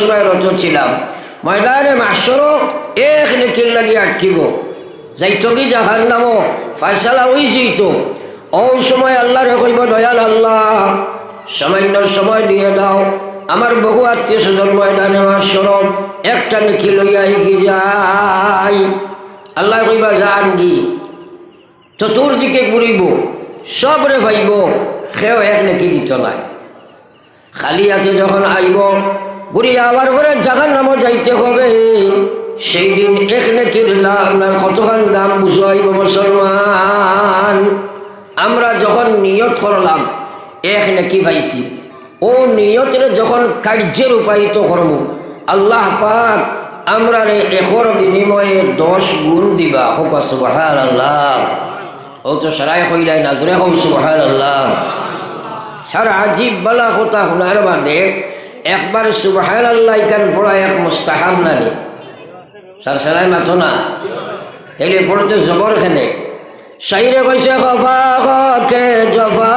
আলোচনায় রত ছিলাম ময়দানে মাহশরও এক নেকির লাগি আটকিব যাইতো কি জাহান্নামও ফয়সালা হইছি তো ওই সময় আল্লাহরে কইব দয়াল আল্লাহ সামান্য সময় দিয়ে দাও আমার বহু আত্মীয় স্বজন ময়দানে মাহশরও একটা নেকি লইয়া এগিয়ে যাই আল্লাহ কইবা যান কি চতুর্দিকে ঘুরিব সবরে ভাইব সেও এক নেকি দিত নাই খালি হাতে যখন আইব ঘুরি আবার করে জাহান্নামও যাইতে হবে সেই দিন এক নেকির আপনার কতখান দাম বুঝাইব মুসলমান আমরা যখন নিয়ত করলাম এক নেকি পাইছি ও নিয়তের যখন কার্যে রূপায়িত করব আল্লাহ পাক আমরা একর বিনিময়ে 10 গুণ দিবা হোক সুবহানাল্লাহ ও তো সারাই কইলাই না জোরে হোক সুবহানাল্লাহ হর আজিব বলা কথা হুনার বাদে একবার সুবহানাল্লাহ কান পড়া এক মুস্তাহাব নানি সারাই মাথো না তাইলে পড়তে জবর খেনে শাইরে কইছে খফা কে জফা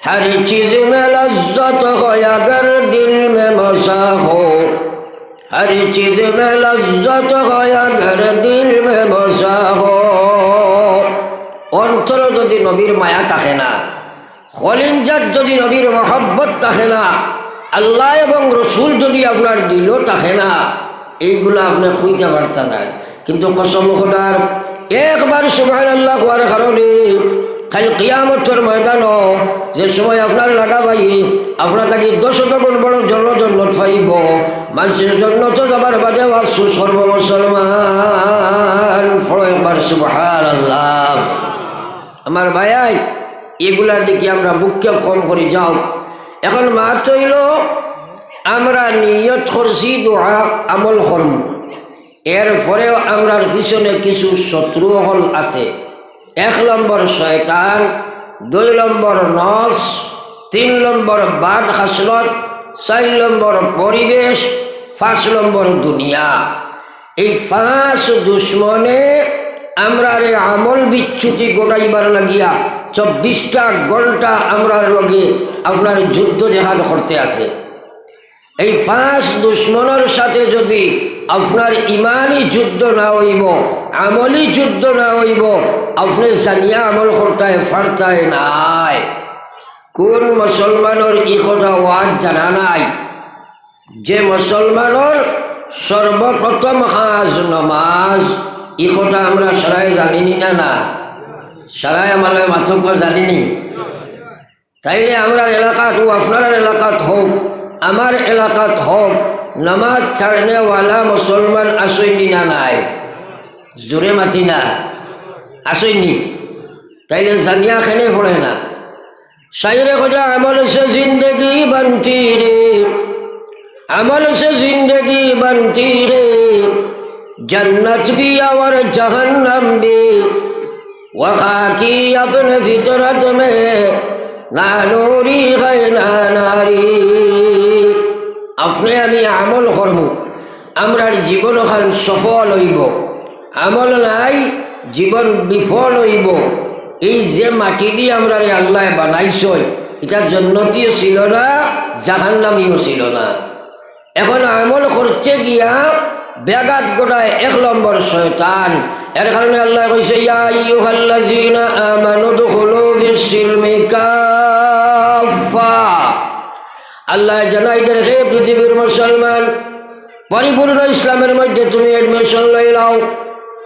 हर चीज में लज्जत हो अगर दिल में मजा हो हर चीज में लज्जत हो अगर दिल में मजा हो অন্তর যদি নবীর মায়া থাকে না খলিঞ্জাত যদি নবীর মহব্বত থাকে না আল্লাহ এবং রসুল যদি আপনার দিলও থাকে না এইগুলো আপনি খুঁজতে পারতেন না কিন্তু কসম খোদার একবার সুবহানাল্লাহ হওয়ার কারণে খালি কিয়ামতের ময়দানও যে সময় আপনার লাগা ভাই আপনার তাকে 10 গুণ বড় জন্নত পাইব মানুষের জন্য তো যাবার বাদে আফসোস সর্ব মুসলমান ফলো একবার সুবহানাল্লাহ আমার ভাই এগুলার দিকে আমরা বুককে কম করে যাও এখন মাত্র হইল আমরা নিয়ত করছি দোয়া আমল করব এরপরেও আমরার পিছনে কিছু শত্রু হল আছে 1 নম্বর শয়তান 2 নম্বর নফস 3 নম্বর বাদ হাসরত 4 নম্বর পরিবেশ 5 নম্বর দুনিয়া এই 5 দুশ্মনে আমরা আমল বিচ্যুতি গোটাইবার লাগিয়া 24টা ঘন্টা আমরার লগে আপনার যুদ্ধ জেহাদ করতে আছে এই 5 দুশ্মনের সাথে যদি আপনার ইমানি যুদ্ধ না হইব আমলি যুদ্ধ না হইব আপনি জানিয়া আমল করতে পারতায় নাই কোন মুসলমানের ই কথা ওয়াজ জানা নাই যে মুসলমানের সর্বপ্রথম হাজ নমাজ ই কথা আমরা সারাই জানিনি না সারাই আমাদের মাথক জানিনি তাইলে আমরা এলাকাত ও আপনার এলাকাত হোক আমার এলাকাত হোক নামাজ ছাড়নেওয়ালা মুসলমান আসইনি না নাই জোরে মাতি না আসইনি তাইলে জানিয়া খেনে পড়ে না শাইরে খোঁজা আমল সে জিন্দগি बनती रे अमल से जिंदगी बनती है जन्नत भी और जहन्नम भी वखा की अपने फितरत में ना नूरी है ना नारी আপনি আমি আমল করব আমরার জীবন খান সফল হইব আমল নাই জীবন বিফল হইব এই যে মাটি দিয়ে আমরা আল্লাহ বানাইছ এটা জান্নাতীও ছিল না জাহান্নামীও ছিল না এখন আমল করতে গিয়া ব্যাঘাত গোটায় 1 নম্বর শয়তান এর কারণে আল্লাহ কইছে ইয়া আইয়ুহাল্লাযিনা আমানু দুখুলু ফিস-সিলমি কাফা আল্লাহ জানাই দেন হে পৃথিবীর মুসলমান পরিপূর্ণ ইসলামের মধ্যে তুমি এডমিশন লই নাও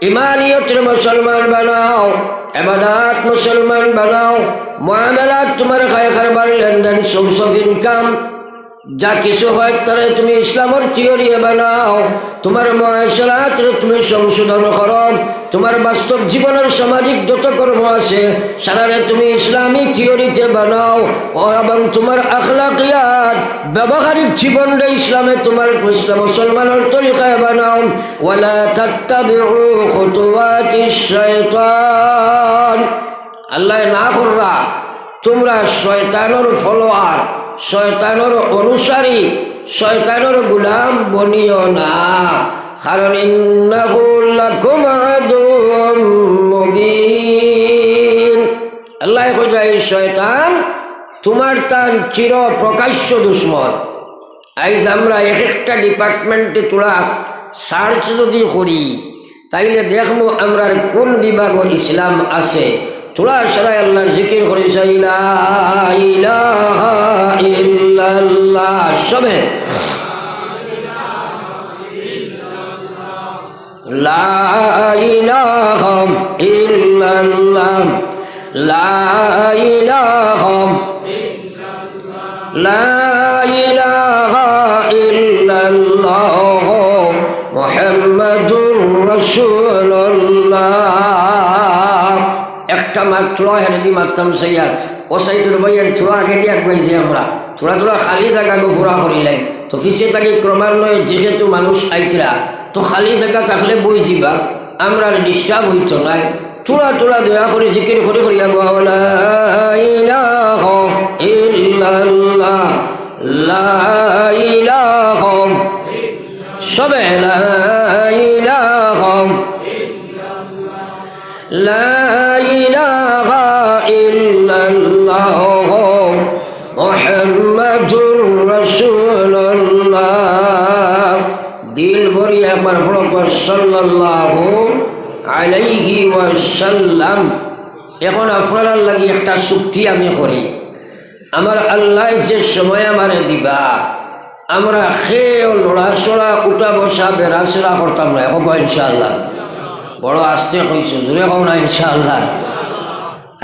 ইমানিয়তের মুসলমান বানাও ইবাদত মুসলমান বানাও মুআমালাত তোমার খায় খারবার লেনদেন সোর্স অফ ইনকাম যা কিছু হয় তারে তুমি ইসলামের থিওরি বানাও তোমার মুআশারাত তুমি সংশোধন করো তোমার বাস্তব জীবনের সামাজিক যত কর্ম আছে সারারে তুমি ইসলামী থিওরিতে বানাও এবং তোমার আখলাকিয়াত ব্যবহারিক জীবনটা ইসলামে তোমার মুসলমানের তরিকায় বানাও ওয়ালা তাত্তাবিউ খুতুওয়াতিশ শাইতান আল্লাহ না কররা তোমরা শয়তানের ফলোয়ার শয়তানের অনুসারী শয়তানের গোলাম বনিও না কারণ ইন্নাহু লাকুম আদুউম মুবিন আল্লাহ কয় শয়তান তোমার তার চির প্রকাশ্য দুশ্মন আইজ আমরা এক একটা ডিপার্টমেন্টে তোলা সার্চ যদি করি তাইলে দেখবো আমরা কোন বিভাগ ইসলাম আছে। তোলা সারাই আল্লাহর জিকির করেছে লা ইলাহা ইল্লাল্লাহ সবে লা ইলাহা ইল্লাল্লাহ লা ইলাহা লা ইলাহা ইল্লাল্লাহ মুহাম্মাদুর রাসূলুল্লাহ। একটা মাত্র হেদি মারতাম সেইয়ার ও সাইডের বইয়ের থোড়া আগে দিয়ে গেছি আমরা থোড়া থোড়া খালি জায়গা ফুরা করিলাই তো ফিসে থাকি ক্রমান্বয়ে যেহেতু মানুষ আইতরা তো খালি জায়গা থাকলে বই যাবা আমরা ডিস্টার্ব হইত নাই। তোলা তোলা দয়া করে জিকির করে করিয়া লা ইলাহা ইল্লাল্লাহ লা ইলাহা সবে লা ইলাহা লা ইলাহা ইল্লাল্লাহ মুহাম্মাদুর রাসূলুল্লাহ। দিল ভরিয়া একবার পড়ো সাল্লাল্লাহু আলাইহি ওয়াসাল্লাম। এখন আপনার লাগি একটা চুক্তি আমি করি, আমার আল্লাহ যে সময় আমারে দিবা আমরা খেয়ে লড়াচড়া উঠা বসা বেড়াচড়া করতাম না। হোক ইনশাআল্লাহ। বড় আস্তে কইছো, জোরে কও না ইনশাআল্লাহ।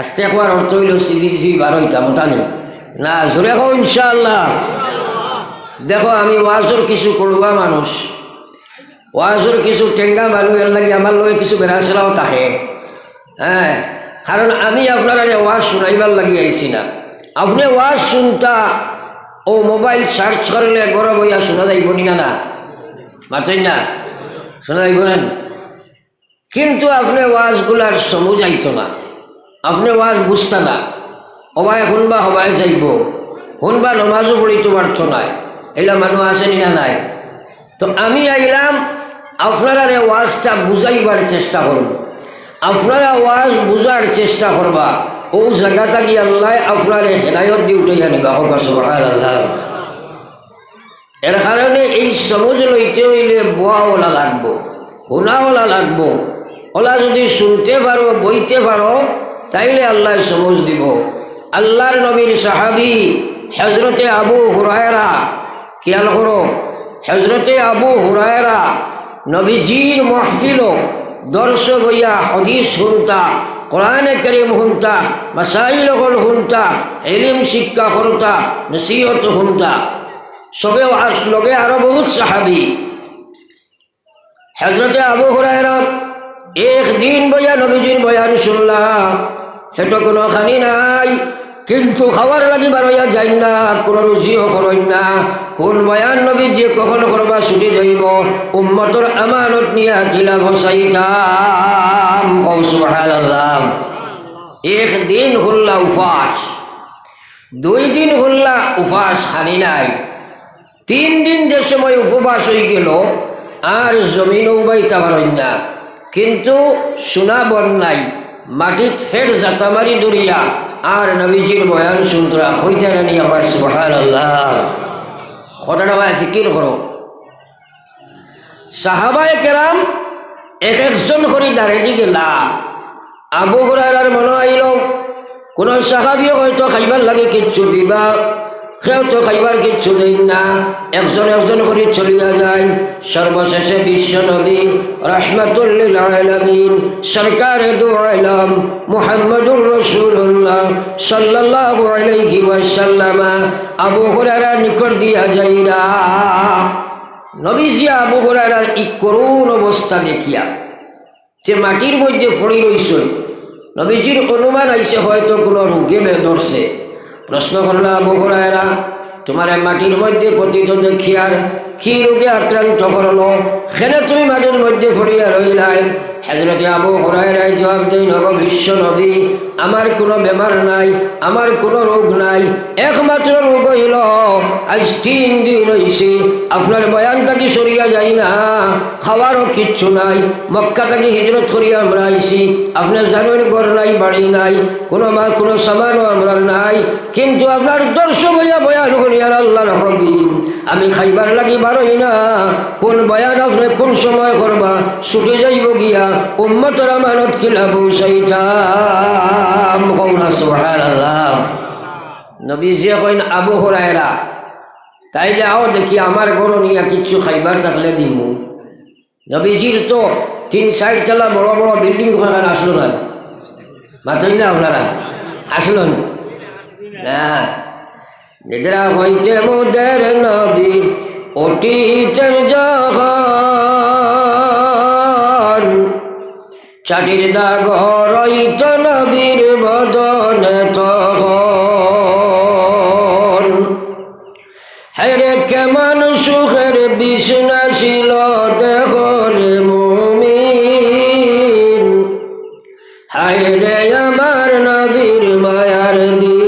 আস্তে কোয়ার অর্থ হইল সিবি বার হইতাম ওটা নেই না, জোরে কও ইনশাআল্লাহ। দেখো আমি ওয়াজর কিছু করুয়া মানুষ, ওয়াজর কিছু টেঙ্গা মানুষ এর লাগে আমার লগে কিছু বেড়াচড়াও থাকে। হ্যাঁ, কারণ আমি আপনার ওয়াজ শুনাইবার লাগি আইছি না। আপনি ওয়াজ শুনতা ও মোবাইল সার্চ করলে গরম হইয়া শোনা যাইব না না মাতেন না শোনা যাইব না, কিন্তু আপনি ওয়াজগুলার সমু যাইত না, আপনি ওয়াজ বুঝতা না। হবায় শুনবা হবায় যাইব, শুনবা নমাজও পড়িতে পারত নাই, এলা মানুষ আসেনি না নাই। তো আমি আইলাম আপনারা ওয়াজটা বুঝাইবার চেষ্টা করব, আপনারা ওয়াজ বুঝার চেষ্টা করবা। ও জায়গাটা কি আল্লাহ আপনার হেদায়ত দিয়ে উঠে জানিবা। হোক সুবহানাল্লাহ। এর কারণে এই সমজ লইতে হইলে বোয়াওয়ালা লাগবো, শুনাওয়ালা লাগবো। ওলা যদি শুনতে পারো বইতে পারো তাইলে আল্লাহ সমজ দিব। আল্লাহর নবীর সাহাবী হযরতে আবু হুরায়রা, খেয়াল করো, হযরতে আবু হুরায়রা নবীজির মাহফিল দর্শক হইয়া হাদিস শুনতা, কোরআনে কারীম শুনতা, মাসাইল হল শুনতা, ইলম শিক্ষা করতা, নসিহত শুনতা। সবে লগে আরো বহুত সাহাবী। হযরতে আবু হুরায়রা একদিন বইয়া নবীজির বয়ান শুনলা, সেটা কোনো খানি নাই, কিন্তু খাওয়ার লাগি বারইয়া যাই না, কোনো রুচিও করেন না। কোন বয়ান নবীজি কখন করবা ছুটি যাইব, উম্মতর আমানত নিয়া কিলা বসাইতাম। সুবহানাল্লাহ। একদিন হল্লা উপাস, 2 দিন হল্লা উপাস খানি নাই, 3 দিন যে সময় উপবাস হয়ে গেল আর জমিনও বাইতা পারেন না, কিন্তু সোনা বন্যাই মাটিত ফের জাতা মারি দরিয়া আর নবীজির বয়ান শুনতরা হইতে রানি আবার। সুবহানাল্লাহ। কথাটা ভাই ফিকির করো। সাহাবায়ে কেরাম এক একজন করে দাঁড়িয়ে গেলা। আবু হুরায়রার মনে আইল কোন সাহাবীও হয়তো খাইবার লাগে কিচ্ছু দিবা, কেউ তো খাইবার কিচ্ছু দেন না, একজন একজন করে চলিয়া যায়। সর্বশেষে বিশ্ব নবী রাহমাতুল লিল আলামিন সরকারে দু আলম মুহাম্মদুর রাসূলুল্লাহ সাল্লাল্লাহু আলাইহি ওয়াসাল্লাম আবু হুরায়রার নিকট দিয়া যাইরা। নবীজি আবু হুরায়রার এই করুণ অবস্থা দেখিয়া যে মাটির মধ্যে পড়ি রইছে, নবীজির অনুমান আইছে হয়তো কোনো রোগে ধরছে। প্রশ্ন করলা, আবু হুরায়রা তোমার মাটির মধ্যে পতিত দেখিয়ার কি রোগে আক্রান্ত করলো, সেনে তুমি মাটির মধ্যে পড়িয়া রইলাই? হযরত আবু হুরায়রা জবাব দেন, নগো বিশ্ব নবী আমার কোনো বেমার নাই, আমার কোনো রোগ নাই, একমাত্র রোগ হইল আজ 3 দিন হইছে আপনার বয়ান থাকি সরিয়া যাই না, খাওয়ারও কিচ্ছু নাই। মক্কা থেকে হিজরত করিয়া আমরা আইছি, আপনার জানেন ঘর নাই, বাড়ি নাই, কোনো সামানও আমরা নাই, কিন্তু আপনার দর্শক হইয়া বয়ান করিয়ার আল্লাহর হাবিব আমি খাইবার লাগি বারই না। কোন বয়ান আপনি কোন সময় করবা, ছুটে যাইব গিয়া উম্মতের আমানত কিলা পৌঁছাইতাম। কওনা সুবহানাল্লাহ। নবীজি কইন আবু হুরায়রা তাইলে আও দেখি আমার ঘর নিয়া কিচ্ছু খাইবার থাকলে দিমু। নবীজির তো 3-4 তলা বড় বড় বিল্ডিং ওখানে আসলো না, মাতই না আপনারা আসলো না। নিদ্রা হইতে মুদের নবী উঠিতেন যখন, চাটির দাগ রইত নবীর বদনে তখন। হেরে কেমন সুখের বিছনা ছিল দেখরে মুমিন, হায়রে আমার নবীর মায়ার দিন।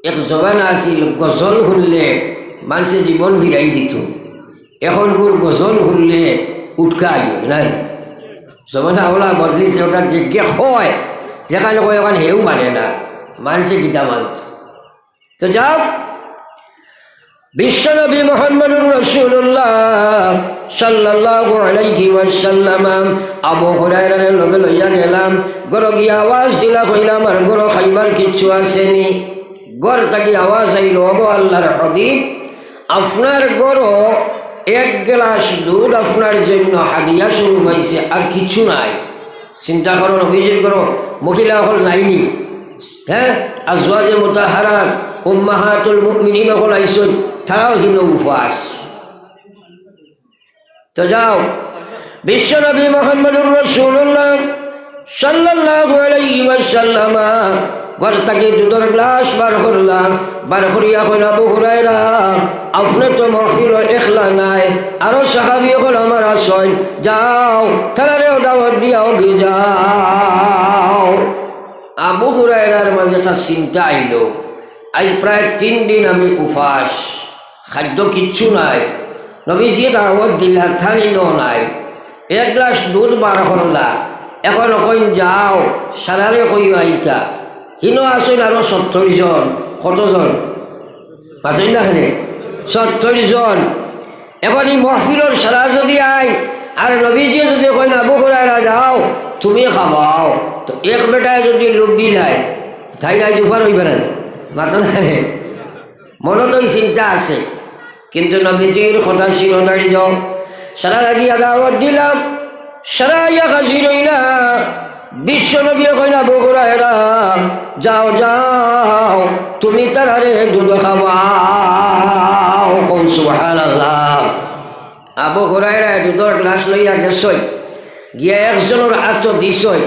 এক জবান আছিল গজল শুনলে মানুষে জীবন ফিরাই দিত, এখন কোর গজল শুনলে উৎকাই নাই। জমানা ওলা বদলিছে, ওটা যে হয় যেখানে কয় ওখানে হেউ মানে না, মানুষে গীতা মানত। তো যাও, বিশ্বনবী মুহাম্মদুর রাসূলুল্লাহ সাল্লাল্লাহু আলাইহি ওয়াসাল্লাম আবু হুরায়রার লগে লইয়া গেলাম। গরো গিয়ে আওয়াজ দিলা, কইলাম আর গরো খাইবার কিচ্ছু আসেনি। গর থাকি আওয়াজ আইল, ওগো আল্লাহর হাবিব আপনার গরো 1 গ্লাস দুধ আপনার জন্য হাদিয়া স্বরূপ হয়েছে, আর কিছু নাই। চিন্তা করো, নবীজির গরো মহিলা হল নাইনি, হ্যাঁ, আজওয়াজে মুতাহারাত উম্মাহাতুল মুমিনিন হল আইসন, তারাও হিল উপবাস। তো যাও, বিশ্বনবী মুহাম্মদুর রাসূলুল্লাহ সাল্লাল্লাহু আলাইহি ওয়াসাল্লাম ঘর থেকে দুধের গ্লাস বার করলাম। বার করিয়া কইল, আবু হুরায়রা আপনি তো মাহফিল একলা নাই, আরো সাহাবী হল আমার আসন, যাও তারারেও দাওয়াত দিয়াও গে যাও। আবু হুরায়রার মাঝে একটা চিন্তা আইল, আজ প্রায় 3 দিন আমি উপাস, খাদ্য কিচ্ছু নাই, নবীজি দাওয়াত দিলা থানিও নাই, 1 গ্লাস দুধ বার করলা, এখন কইন যাও সারারে কই আইতা। হিনো আসেন আরো 70 জন, কতজন পাতেন না, 70 জন। এখন এই মহফিলর সারা যদি আই আর নবীজি যদি কইন আবু হুরায়রা যাও তুমি খাবাও, তো এক বেটায় যদি লুবি যায় তাই নাই দুফার হইবে না, মাতো না। মনত ওই চিন্তা আছে, কিন্তু নবীজির কথা শিরোনারি যাও সারা লাগিয়া দাওয়াত দিলাম, সারা ইয়া হাজির হইলা। বিশ্ব নবী কইন আবু হুরায়রা যাও যাও তুমি তারারে দুধ খাওয়াও। সুবহানাল্লাহ। আবু হুরায়রা দুধের গ্লাস লইয়া গেছই, গিয়া একজনের হাত দিছই,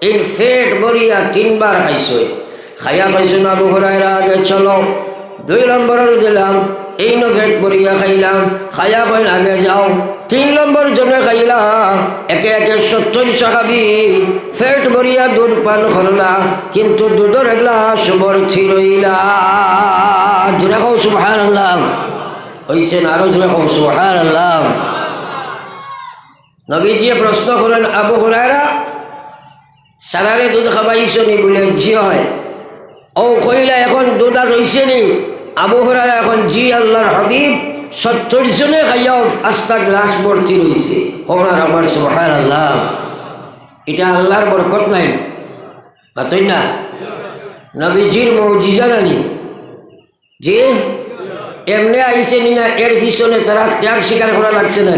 ইন ফেট ভরিয়া 3 বার খাইছই। খাইয়া পাইছুন আবু হুরায়রা আগে চলো, 2 নম্বরের দিলাম, এই ফেট ভরিয়া খাইলাম। খাইয়া কইন আগে যাও, 3 নম্বর জনে খাইলাম। একে একে 70 সাহাবী ফেট ভরিয়া দুধ পান করলা, কিন্তু দুধের গ্লাস ভর্তি রইলা। জোরে কও সুবহানাল্লাহ। হইছেন আরো জোরে কও সুবহানাল্লাহ। নবীজি প্রশ্ন করেন, আবু হুরায়রা সারারে দুধ খাবাইছো নি? বলে জি হয়। ও কইলা এখন দুধ আর রইছে নি? আবু হুরায়রা এখন জি আল্লাহর হাবিব 70 জনে খাইয়াও 5টা গ্লাস ভর্তি রয়েছে। ওনার আমার সুবহানাল্লাহ। এটা আল্লাহর বরকত নাই, পাতই না, নবীজির মুজিজা নানি যে এমনি আইসে নি না, এর পিছনে তারা ত্যাগ স্বীকার করা লাগছে না।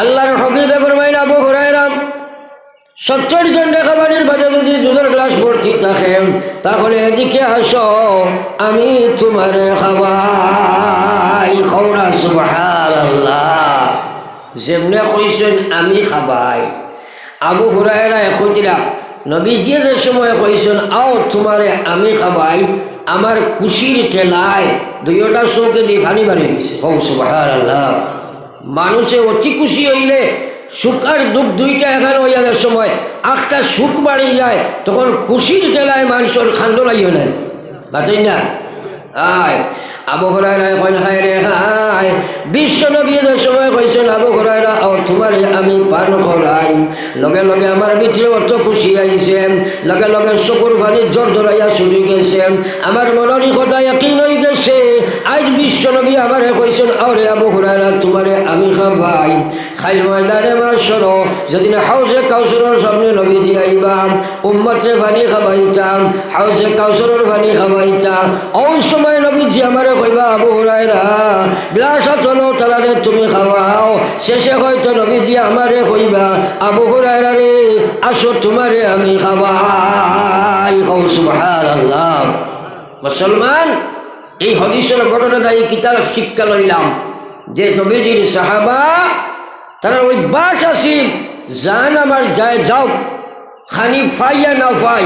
আল্লাহর হাবিব ফরমাইলেন, আবু হুরায়রা 70 জন খাবারের বাজে যদি দুধের গ্লাস ভর্তি থাকে তাহলে এদিকে আসো, আমি তোমার খাবাই। খাওয়া সুবহানাল্লাহ। যেমনে কইছেন আমি খাবাই, আবু হুরায়রা এখন দিলা নবীজি যে সময় কইছেন আও তোমারে আমি খাবাই, আমার খুশির ঠেলায় 2টা চোখে দিয়ে পানি বাড়ি গেছে। সুবহানাল্লাহ। মানুষে অতি খুশি হইলে সুখ আর দুঃখ দুইটা এখানে হইয়া যাওয়ার সময় একটা সুখ বাড়ি যায় তখন খুশির টেলায় মানুষের খান্ড লাগিও নেন বাতই না আয় আবু হুরায়রা কইন হায় রে হায় বিশ্ব নবীর সময় কইছেন আবু হুরায়রা ও তোমারে আমি পান করাই লগে লগে আমার ভিতরে অত খুশি আইছে লগে লগে চকুর পানি জোর ধরাইয়া ছুটি গেছে আমার মনের কথা একই হয়ে গেছে আজ বিশ্ব নবী আমারে কইছেন আরে আবু হুরায়রা তোমারে আমি খাবাই খাইল ময়দানে মাশর যেদিন হাউজে কাউসারের সামনে নবীজি আইবা উম্মতরে পানি খাবাইতাম হাউজে কাউসারের পানি খাবাইতাম ওই সময় নবীজি আমারে কইবা আবু হুরায়রা বিলাসা চলো তারারে তুমি খাওয়াও শেষে হয়তো নবীজি আমারে কইবা আবু হুরায়রা রে আসো তোমারে আমি খাওয়াই সুবহানাল্লাহ মুসলমান এই হাদিসের ঘটনা দায়ী কিতাব শিক্ষা লইলাম যে নবীজির সাহাবা তারা ওই বাস আসি জান আমার যায় যাও খানি ফাইয়া না ফাই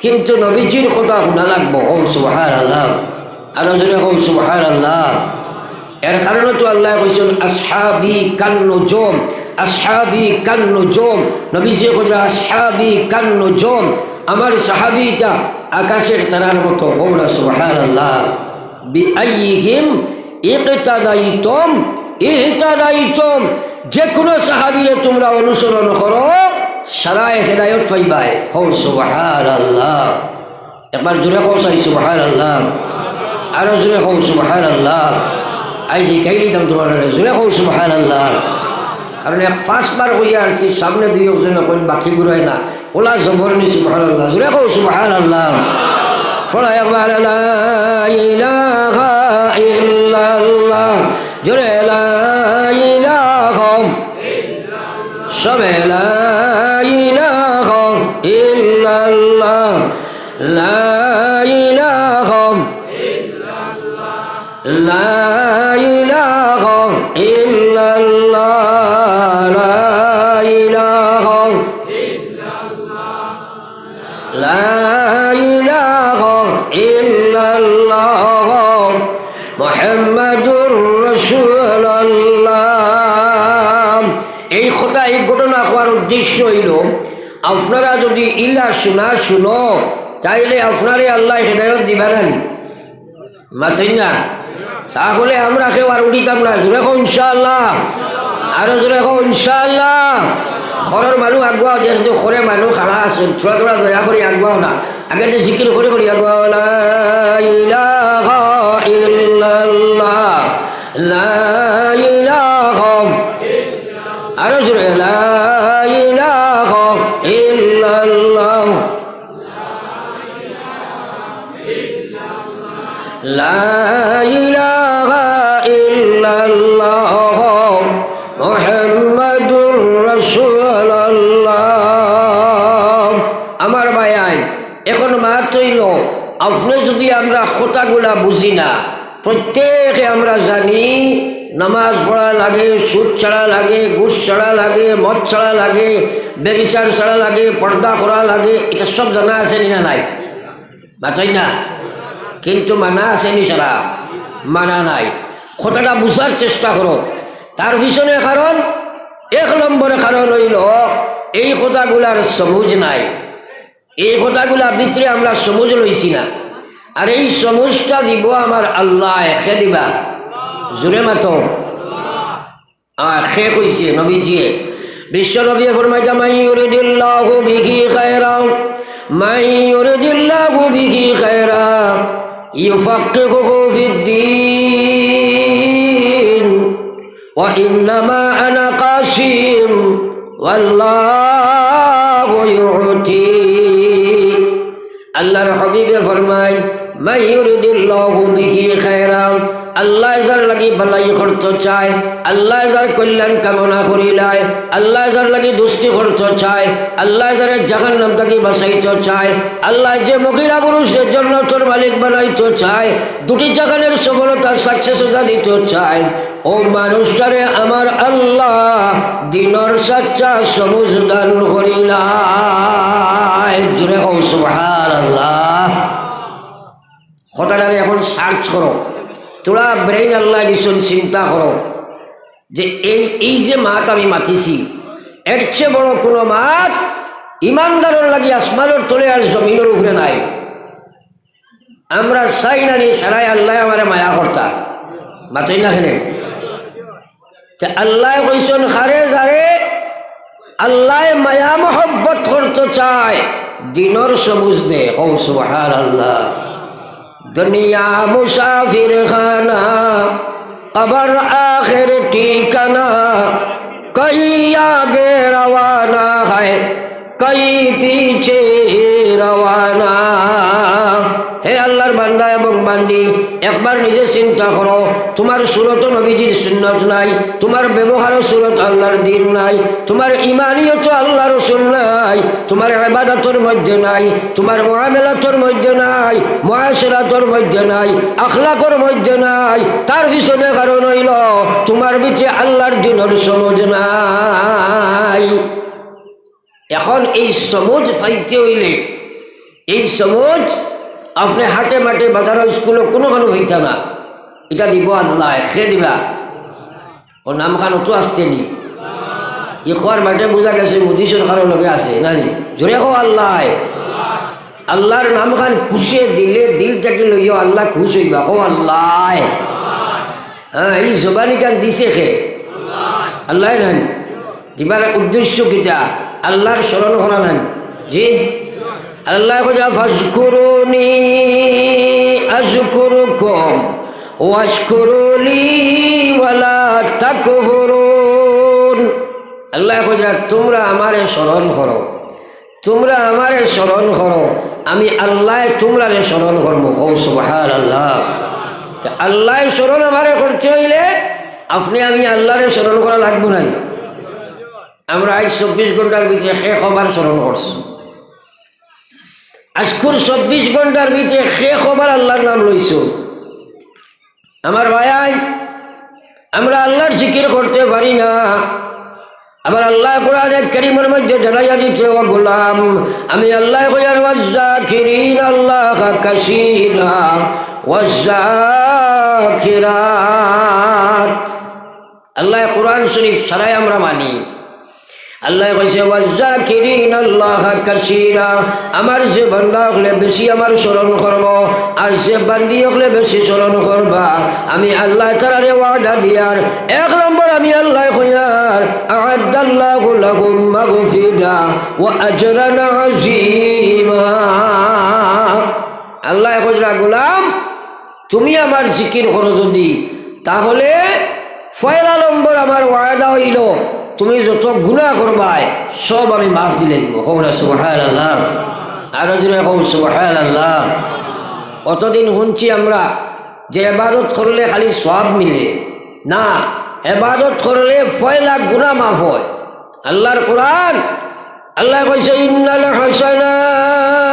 কিন্তু নবীজির কথা শোনা লাগবো সুবহানাল্লাহ আর জোরে সুবহানাল্লাহ এর কারণে তো আল্লাহ কইছেন আসহাবি কান্নুজুম আসহাবি কান্নুজুম নবীজি কইরা আসহাবি কান্নুজুম আমার সাহাবীটা আকাশের তারার মতো হোনা সুবহানাল্লাহ বিআইহিম ইকতাদাইতুম ইহতাদাইতুম যে কোনো সাহাবীরে তোমরা অনুসরণ করো সারায় হেদায়েত পাইবাই সুবহানাল্লাহ একবার জোরে কই সুবহানাল্লাহ আর জোরে কই সুবহানাল্লাহ আই শিখাই দিতাম তোমার জোরে কই সুবহানাল্লাহ কারণ এক পাঁচবার হইয়া আসছি সামনে দুই একজন কই বাকি ঘুরাই না ওলা জবর নি সুবহানাল্লাহ জোরে কই সুবহানাল্লাহ ফলা একবার লা ইলাহা ইল্লাল্লাহ জোরে লা ইলাহা ইল্লাল্লাহ সবে লা ইলাহা ইল্লাল্লাহ লা ইলাহা ইল্লাল্লাহ লা ইলাহা ইল্লাল্লাহ লা ইলাহা ইল্লাল্লাহ লা ইলাহা ইল্লাল্লাহ মুহাম্মাদুর রাসূলুল্লাহ এই কথা এই ঘটনা হওয়ার উদ্দেশ্য হইল আপনারা যদি ইলা শোনা শুনো তাইলে আপনারে আল্লাহ হেদায়েত দিবেন মাথায় না তাহলে আমরা কেউ আর উঠিতাম না জোরে কও ইনশাআল্লাহ আরো জোরে কও ইনশাআল্লাহ ঘরের মানুষ আগুয়াও যেহেতু ঘরে মানুষ খাড়া আছেন থোড়া থোড়া দয়া করে আগুয়াও না আগে যে জিকির করে করি আগুয়াও লা ইলাহা ইল্লাল্লাহ লা ইলাহা আরো জোরে লা ইলাহা ইল্লাল্লাহ লা ইলাহা ইল্লাল্লাহ মুহাম্মাদুর রাসূলুল্লাহ আমার ভাই এখন মাত্র হইল আপনি যদি আমরা কথাগুলা বুঝি না প্রত্যেকে আমরা জানি নামাজ পড়া লাগে সুদ ছাড়া লাগে ঘুষ ছাড়া লাগে মদ ছাড়া লাগে ব্যভিচার ছাড়া লাগে পর্দা করা লাগে এটা সব জানা আছে না নাই বাতাই না কিন্তু মানা আছে নি ছাড়া মানা নাই কথাটা বুঝার চেষ্টা করো তার পিছনে কারণ এক নম্বরে কারণ হইল এই কথাগুলার সমুজ নাই এই কথাগুলা ভিতরে আমরা সমুজ লইছি না আর এই সমুজটা দিব আমার আল্লাহ খে দিবা জোরে মাতো খে কইছে নবীজিয়ে বিশ্ব নবী ফরমাইতা মাই ইউরিদিল্লাহু বিহি খায়রা মাই ইউরিদিল্লাহু বিহি খায়রা ইউফাক্কিহুহু ফিদ্দীন ওয়া ইন্নামা আনা কাসিম ওয়াল্লাহু ইউতি আল্লাহর হাবিবে ফরমায় মাই ইউরিদিল্লাহু বিহি খায়রা আল্লাহ যার লাগি ভালাই করতে চায় আল্লাহ যার কল্যাণ কামনা করিলায় আল্লাহ যার লাগি দুষ্টি করতে চায় আল্লাহ যার জাহান্নাম থেকে বাঁচাইতে চায় আল্লাহ যে মহিলা পুরুষের জন্য তোর মালিক বানাইতে চায় দুটি জাহানের সফলতা সাকসেসতা দিতে চায় ও মানুষটারে আমার আল্লাহ দিনর সাচ্চা সমুজ দান করিলায় জোরে হও সুবহানাল্লাহ কথাটারে এখন সার্চ করো তোরা ব্রেইন আল্লাহ দিছেন চিন্তা করো যে এই যে মাত আমি মাতিছি এর চেয়ে বড় কোনো মাছ ইমানদারের লাগি আসমানের তলে আর জমিনের উপরে নাই। আমরা চাই না নি সারাই আল্লাহ আমার মায়া কর্তা মাতই না খেলে আল্লাহ কইসন খারে যারে আল্লাহ মায়া মহব্বত করতে চায় দিনর সবুজ দে কৌ সুবহানাল্লাহ। দুনিয়া মুসাফির খানা কবর আখির ঠিকানা কই আগে রওয়ানা হয় কই পিছে রওয়ানা। হে আল্লাহর বান্দা এবং বান্দি, একবার নিজে চিন্তা করো, তোমার সুরত নবীজির সুন্নত নাই, তোমার ব্যবহারও সুরত আল্লাহর দিন নাই, তোমার ইমানিয়ত আল্লাহ রসুল নাই, তোমার ইবাদতের মধ্যে নাই, তোমার মুআমালাতের মধ্যে নাই, মুআশারাতের মধ্যে নাই, আখলাকের মধ্যে নাই। তার পিছনে কারণ হইল তোমার ভিতরে আল্লাহর দিনের সমঝ নাই। এখন এই সমঝ পাইতে হইলে, এই সমঝ আপনি হাটে মাঠে বাজার স্কুলে কোনো মানুষ হইতা না, এটা দিব আল্লাহ। খে দিবা ও নাম খান তো আসতে নি ই খোয়ার মাঠে বোঝা গেছে মোদী সরকারের লগে আছে নানি জোরে হো আল্লাহ। আল্লাহর নাম খান খুশে দিলে দিল থেকে লইও আল্লাহ খুশ হইবা হো আল্লাহ। হ্যাঁ এই জবানি কান দিছে খে আল্লাহ নান দিবার উদ্দেশ্য কিটা আল্লাহর স্মরণ করা নান জি আল্লাহ কইয়া ফাজকুরুনি আযকুরুকুম ওয়াশকুরুলি ওয়ালা তাকফুরুন। আল্লাহ কইয়া তোমরা আমারে স্মরণ করো, তোমরা আমারে স্মরণ করো, আমি আল্লাহ তোমরারে স্মরণ করবো। কও সুবহানাল্লাহ। আল্লাহ স্মরণ আমারে করতে হইলে আপনি আমি আল্লাহরে স্মরণ করা লাগবো না। আমরা আজ 24 ঘন্টার ভিতরে শেষ হবার স্মরণ করছি। আজকুর 24 ঘন্টার ভিতরে শেষ হবার আল্লাহর নাম লইছ। আমার ভাই, আমরা আল্লাহর জিকির করতে পারি না। আবার আল্লাহ কোরআনে কারীমের মধ্যে জানাইয়া দিতে, ও গোলাম আমি আল্লাহ কইয়ার ওয়াজ্জাকিরিন আল্লাহ কাসীরা ওয়াজ্জাকিরাত। আল্লাহ কোরআন শরীফ সারাই আমরা মানি। আল্লাহ কইছে ওয়াজ্জাকিরিন আল্লাহ কাসীরা, আমার যে বান্দা হলে বেশি আমার স্মরণ করব, আর যে বান্দি হলে বেশি স্মরণ করবা। আমি আল্লাহ তাআলারে ওয়াদা দিয়ার এক নম্বর আমি আল্লাহ কইয়ার আ'আদাল্লাহু লাহুম মাগফিরা ওয়া আজরান আযীমা। আল্লাহ কইরা গোলাম তুমি আমার জিকির করো যদি, তাহলে পয়লা নম্বর আমার ওয়াদা হইল তুমি যত গুনাহ করবাই সব আমি মাফ দিলে দিব। সুবহানাল্লাহ। আরো জোরে কও সুবহানাল্লাহ। কতদিন শুনছি আমরা যে ইবাদত করলে খালি সওয়াব মিলে, না, ইবাদত করলে পয়লা গুনাহ মাফ হয়। আল্লাহর কোরআন আল্লাহ কইছে ইন্নাল হাসানাত,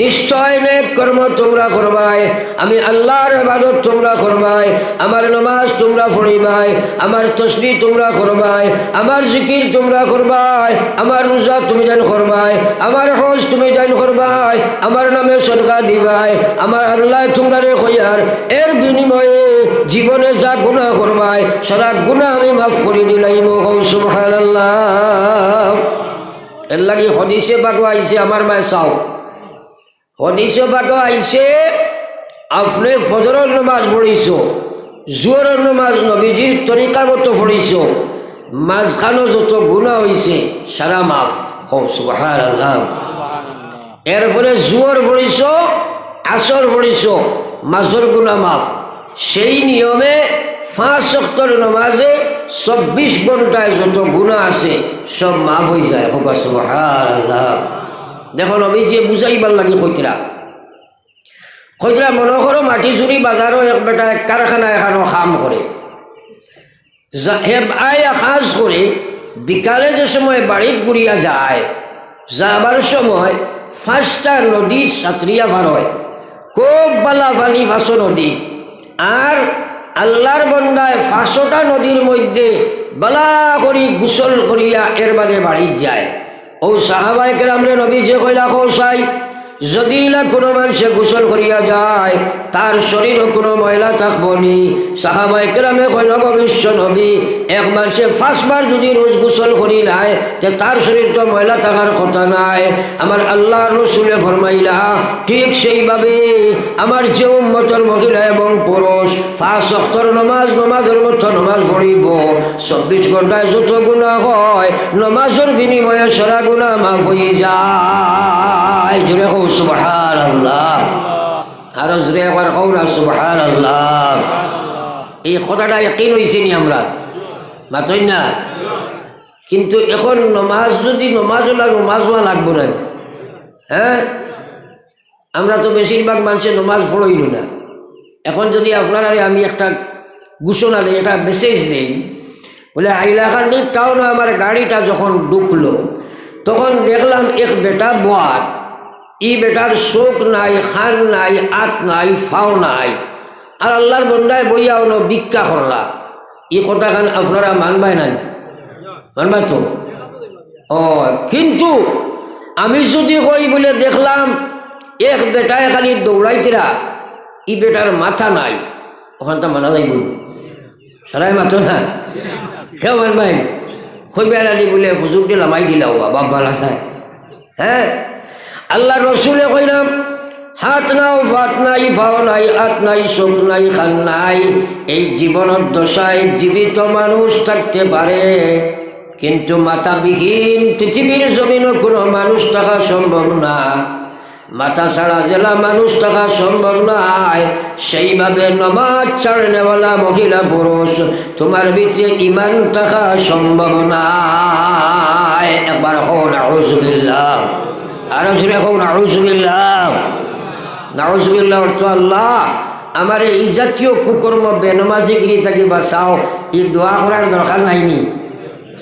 নিশ্চয় নেক কর্ম তোমরা করবাই, আমি আল্লাহর ইবাদত তোমরা করবাই, আমার নামাজ তোমরা পড়িবাই, আমার তাসবিহ তোমরা করবাই, আমার জিকির তোমরা করবাই, আমার রোজা তুমি দান করবাই, আমার হজ তুমি দান করবাই, আমার নামে সদকা দিবাই। আমার আল্লাহ তোমরা রে কইয়ার এর বিনিময়ে জীবনে যা গুনাহ করবাই সারা গুনাহ আমি মাফ করে দিলাম। সুবহানাল্লাহ। এর লাগি হাদিসে পাক আইছে, আমার মায় চাও হদিসে পাক আইছে আপনি ফজরের নামাজ পড়িছ, জোহরের নামাজ নবীজির তরিকা মতো পড়িছ, মাঝখানো যত গুনাহ হইছে সারা মাফ। সুবহানাল্লাহ। এরপরে জোহর পড়িছ, আসর পড়িছ, মাঝর গুনাহ মাফ। সেই নিয়মে 5 ওয়াক্তের নামাজে 24 ঘন্টায় যত গুনাহ আছে সব মাফ হয়ে যায়। সুবহানাল্লাহ। দেখো নবীজি বুঝাইবার লাগি কইতরা মনে করো মাটি চুরি বাজারও এক বেটা এক কারখানা এখানো কাম করে, কাজ করে বিকালে যে সময় বাড়িত ঘুরিয়া যায়, যাবার সময় 5টা নদী সাঁতরিয়া পার হয়, খুব বালা পানি 5 নদী। আর আল্লাহর বন্দায় 5টা নদীর মধ্যে বালা করি গোসল করিয়া এর বাদে বাড়িত যায়। ও সাহাবায়ে কেরামরে নবী যে কইলা কৌসাই যদি না কোনো মানুষে গোসল করিয়া যায় তার শরীরও কোনো ময়লা থাকবো নি। সাহাবায়ে কেরামে কইল গো বিশ্ব নবী, এক মানুষে 5 বার যদি রোজ গোসল করিলায় যে তার শরীর তো ময়লা থাকার কথা নাই। আমার আল্লাহ রসুলে ফরমাইলা ঠিক সেইভাবে আমার যে উম্মতের মহিলা এবং পুরুষ 5 ওয়াক্তের নমাজের মতো নমাজ পড়িব, 24 ঘন্টায় যত গুনাহ হয় নমাজের বিনিময়ে সারা গুনাহ মাফ হয়ে যায়। জোরে কও সুবহানাল্লাহ, আর জোরে একবার কও না সুবহানাল্লাহ। এই কথাটা ইয়াকিন হইছে নি আমরা মাতই না? কিন্তু এখন নমাজ যদি নমাজও লাগবো না। হ্যাঁ, আমরা তো বেশিরভাগ মানুষের নমাজ পড়ইল না। এখন যদি আপনারা আমি একটা ঘোষণা দিই, একটা মেসেজ দিই, বলে হাইলাকান্দি টাউনে আমার গাড়িটা যখন ঢুকলো তখন দেখলাম এক বেটা বাদ, ই বেটার চোখ নাই, খান নাই, আত নাই, ফাও নাই, আর আল্লাহর বন্দায় বইয়া হলো ভিক্ষা করলা। এই কথাখান আপনারা মানবাই না? মানবা তো? ও, কিন্তু আমি যদি কই বলে দেখলাম এক বেটায় খালি দৌড়াইতেরা, ই বেটার মাথা নাই, ওখানটা মানা যাইব? সারাই মাথো না, কেউ মানবাই? কইবেড়ালি বলে হুজুর দিয়ে লামাই দিলাও বাপ ভালা খায়। হ্যাঁ, আল্লাহ রসুলে কইলাম হাত নাও, ফাত নাই, ফাও নাই, আত নাই, চোখ নাই, খান নাই, এই জীবনের দশায় জীবিত মানুষ থাকতে পারে, কিন্তু মাথাবিহীন পৃথিবীর জমিনও কোনো মানুষ থাকা সম্ভব না। মাথা ছাড়া জেলা মানুষ থাকা সম্ভব নয়। সেইভাবে নমাজ ছাড়নেওয়ালা মহিলা পুরুষ তোমার ভিতরে ইমান থাকা সম্ভব নয়। একবার হও নাউজুবিল্লাহ, আরো জোরে হও নাউজুবিল্লাহ। নাউজুবিল্লাহ অর্থ আল্লাহ আমার এই জাতীয় কুকর্ম বেনমাজিগিরি থেকে বাঁচাও। এই দোয়া করার দরকার নাইনি।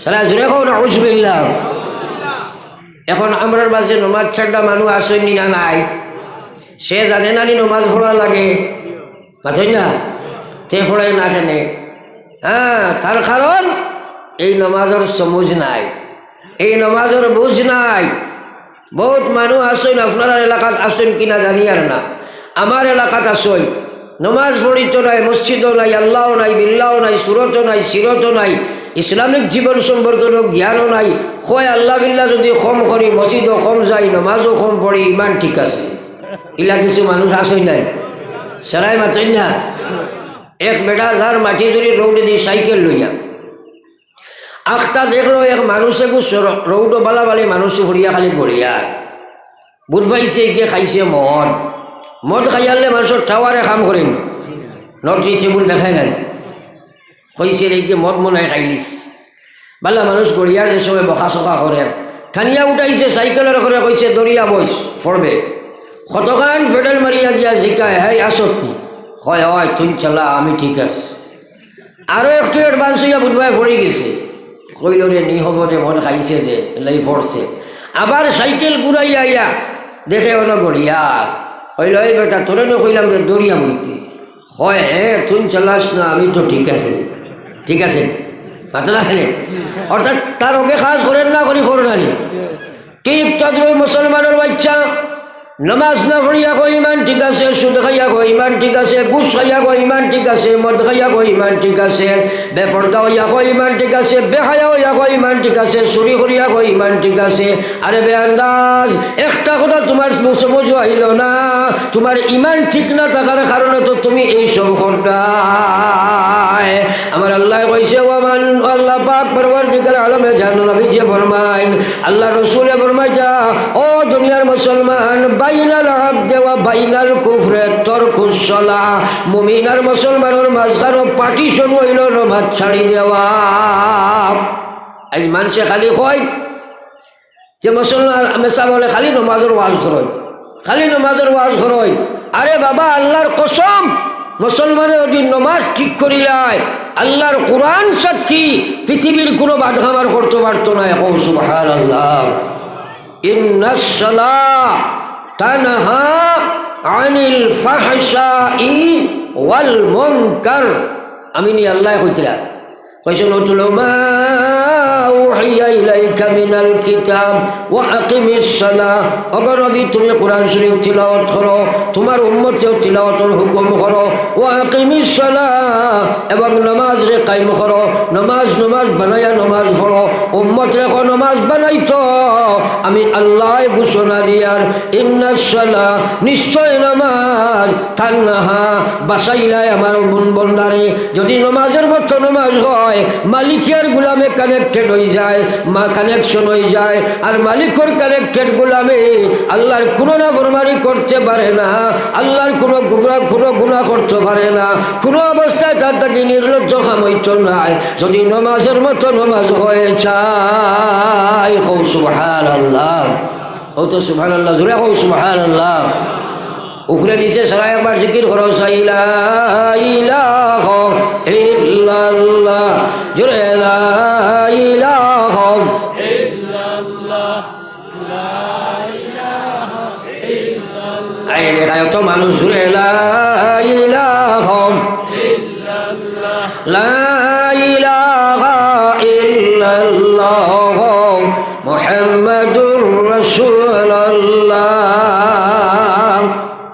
সারা জোরে হও নাউজুবিল্লাহ। এখন আমরা মাঝে নমাজ ছাড়া মানুষ আসেনি না নাই? সে জানে না নি নমাজ পড়া লাগে, মাথই না, তে পড়াই না কেন? হ্যাঁ, তার কারণ এই নমাজের সমুজ নাই, এই নমাজের বুঝ নাই। বহুত মানুষ আসেন, আপনার এলাকাত আসেন কিনা জানি আর না, আমার এলাকাত আসেন নমাজ পড়িত নাই, মসজিদও নাই, আল্লাহও নাই, বিল্লাহও নাই, সুরতও নাই, সিরতও নাই, ইসলামিক জীবন সম্পর্কে জ্ঞানও নাই। হয় আল্লাহ বিল্লাহ যদি কম করি, মসজিদও কম যাই, নমাজও কম পড়ি, ইমান ঠিক আছে। ইলা কিছু মানুষ আসেন নাই, সারাই মাতেন না। এক বেটা যার মাটি জুড়ি রৌডে দিয়ে সাইকেল লইয়া আখটা দেখলো এক মানুষে রৌডো বালাবালি মানুষ ভরিয়া খালি পড়িয়া বুধ পাইছে গিয়ে খাইছে মদ খাইয়ালে মানুষের টাওয়ারে কাম করেন, নট রিচেবল দেখায় নাই, কইছে এই যে মদ মনে খাইলিস। বালা মানুষ গড়িয়ার যে সময় বকা চকা করে ঠানিয়া উঠাইছে সাইকেলের করে, কইছে দরিয়া বইস পড়বে। কতখান ফেডাল মারিয়া গিয়া জিকায়, হ্যাঁ আসত নি? হয় হয় তুই চালা, আমি ঠিক আছে। আরো একটু অ্যাডভান্স হইয়া বুধবাই পড়ে গেছে, কইল রে নি হব যে মদ খাইছে যে লাই পড়ছে। আবার সাইকেল ঘুরাইয়া আইয়া দেখে হলো গড়িয়ার, কইল এই বেটা তোরে না কইলাম যে দরিয়া বইতে। হয় হ্যাঁ তুই চালাস না, আমি তো ঠিক আছে, ঠিক আছে মাথা রাখলে। অর্থাৎ তার ওকে খাস করেন না করি করোনানি ঠিক তদ্রুপ মুসলমানের বাচ্চা নমাজ না পড়িয়া কো ইমান ঠিক আছে, সুদ খাইয়া কো ইমান ঠিক আছে, ঘুষ খাইয়া কো ইমান ঠিক আছে, মদ খাইয়া কো ইমান ঠিক আছে, বেপর্দা হইয়া কো ইমান ঠিক আছে, বেহায়া হইয়া কো ইমান ঠিক আছে, চুরি করিয়া কো ইমান ঠিক আছে। আরে বেআন্দাজ, একটা কথা তোমার সমঝ আহিল না, তোমার ইমান ঠিক না থাকার কারণে তো তুমি এইসব ঘটায়। আমার আল্লাহ কইছে ওমান আল্লাহ পাক পরওয়ারদিগার আলমে জানো নবীজি ফরমাইন, আল্লাহ রাসূলে ফরমায় যা ও দুনিয়ার মুসলমান, বাইনাল আবদে ওয়া বাইনাল কুফরে তরকুস সালাহ, মুমিন আর মুসলমানের মাঝখানে পার্টিশন হইল নামাজ ছাড়ি দেওয়া। আজ মানুষে খালি কয় যে মুসলমান মেসা বলে খালি নমাজের ওয়াজ করয়, খালি নমাজের ওয়াজ করয়। আরে বাবা আল্লাহর কসম, মুসলমানে যদি নমাজ ঠিক করিলায় আল্লাহর কোরআন সাক্ষী পৃথিবীর কোনো বাদখামার করতে পারতো না। এখন সুবহানাল্লাহ, ইন্নাস সালাহ তানহা আনিল ফাহশাই ওয়াল মুনকার। আমি নি আল্লাহ কইতরা কইছেন উতলু মা উহিয়া ইলাইকা মিনাল কিতাব ওয়া আকিমিস সালাহ। ওগো নবী তুমি কোরআন শরীফ তিলাওয়াত করো, তোমার উম্মতেও তিলাওয়াতের হুকুম করো। ওয়া আকিমিস সালাহ, এবং নামাজ রে কায়েম করো। নামাজ বানায়া নামাজ পড়ো। উম্মত রেখো নামাজ বানাইতো আমি আল্লাহ ঘোষণা দিয়ার ইন্নাস সালাহ, নিশ্চয় নামাজ তান্নাহা বাসাইলাই আমার বন্দারে। যদি নামাজের মতো নামাজ হয় মালিকের গোলামে কানেক্টেড হয়ে যায়, কানেকশন হয়ে যায়। আর মালিকের কানেক্টেড গোলামে আল্লাহর কোনো নাফরমানি করতে পারে না, আল্লাহর কোনো গুনাহ করতে পারে না, কোনো অবস্থায় তার তাকে নির্লজ্জ খামইত নাই। যদি নামাজের মতো নামাজ হয়ে চাই, হো সুবহানাল্লাহ। ও তো সুবহানাল্লাহ, জোরে হো সুবহানাল্লাহ। উপরে নিচে সারা একবার জিকির করো, লা ইলাহা ইল্লাল্লাহ, জোরে লা ইলাহা ইল্লাল্লাহ, লা ইলাহা ইল্লাল্লাহ। এই লেখায় তো মানুষ জোরে লা ইলাহা ইল্লাল্লাহ, লা ইলাহা ইল্লাল্লাহ মুহাম্মাদুর রাসূলুল্লাহ।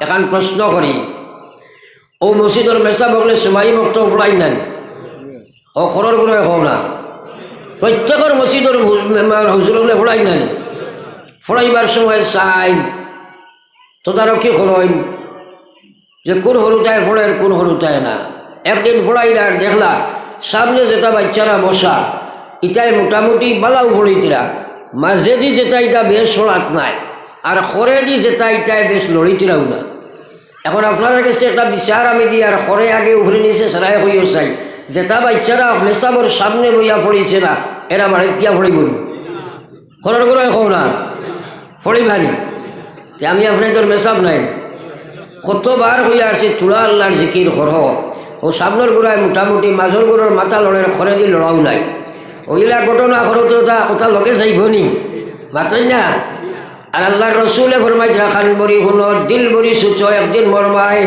এখন প্রশ্ন করি, ও মসজিদের মেসা বগলে সবাই মক্ত পড়াই নেন, ও খরর করে হও না, প্রত্যেকের মসজিদের হুজুরগুলো পড়াই নেন। পড়াইবার সময় চাই তদারকি করেন যে কোন হরুটায় পড়ে কোন হরুটায় না। একদিন পড়াইলা আর দেখলা সামনে যেটা বাচ্চারা বসা ইটাই মোটামুটি বালাও পড়িতরা, মাঝে দি যেটা এটা বেশ পড়াত নাই, আর খরে দি যেটা ইটাই বেশ লড়িতরাও না। এখন আপনার কাছে একটা বিচার আমি দিই, আর খরে আগে উভরে নিচে সারাই হইও চাই, যেটা বাচ্চারা মেসাবর সামনে বইয়া পড়িছে না এরা বাড়িতে গিয়া পড়িব খরর করে হও না পড়িবানি। আমি আপনাদের মেসাব নাই কতবার হইয়া আসি চূড়া আল্লাহর জিকির কর, ও সামনের গোড়ায় মোটামুটি মাঝর গোড়ার মাথা লড়ের খরে দি লড়াও নাই। ওইলা ঘটনা করতো ওটা লগে যাইব নি মাতই না। আর আল্লাহর রসুলে ফরমাইছে খান বড়ি শুনো দিল বড়ি সুচ একদিন মরবাই।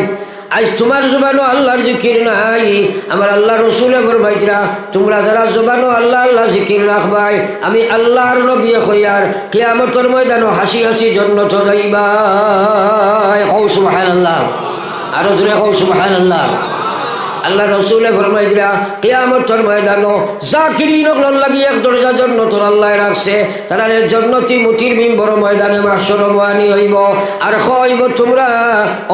আজ তোমার জবানো আল্লাহর জিকির নাই, আমার আল্লাহ রসুলে ফরমাইছিরা তোমরা যারা জবানো আল্লাহ আল্লাহ জিকির রাখবাই আমি আল্লাহর নবী কইয়ার কিয়ামতের ময়দানো হাসি হাসি জান্নাত যাইবাই। কও সুবহানাল্লাহ, আরো জোরে কও সুবহানাল্লাহ। আল্লাহ রসুলে ফরমাইছিরা কিয়ামতের ময়দানো জাকিরিন লাগি এক দরজা জান্নাতের আল্লাহ রাখছে, তারা জান্নাতি মুতির মিম্বর ময়দানে মাহশর বয়ানি হইব আর কইব তোমরা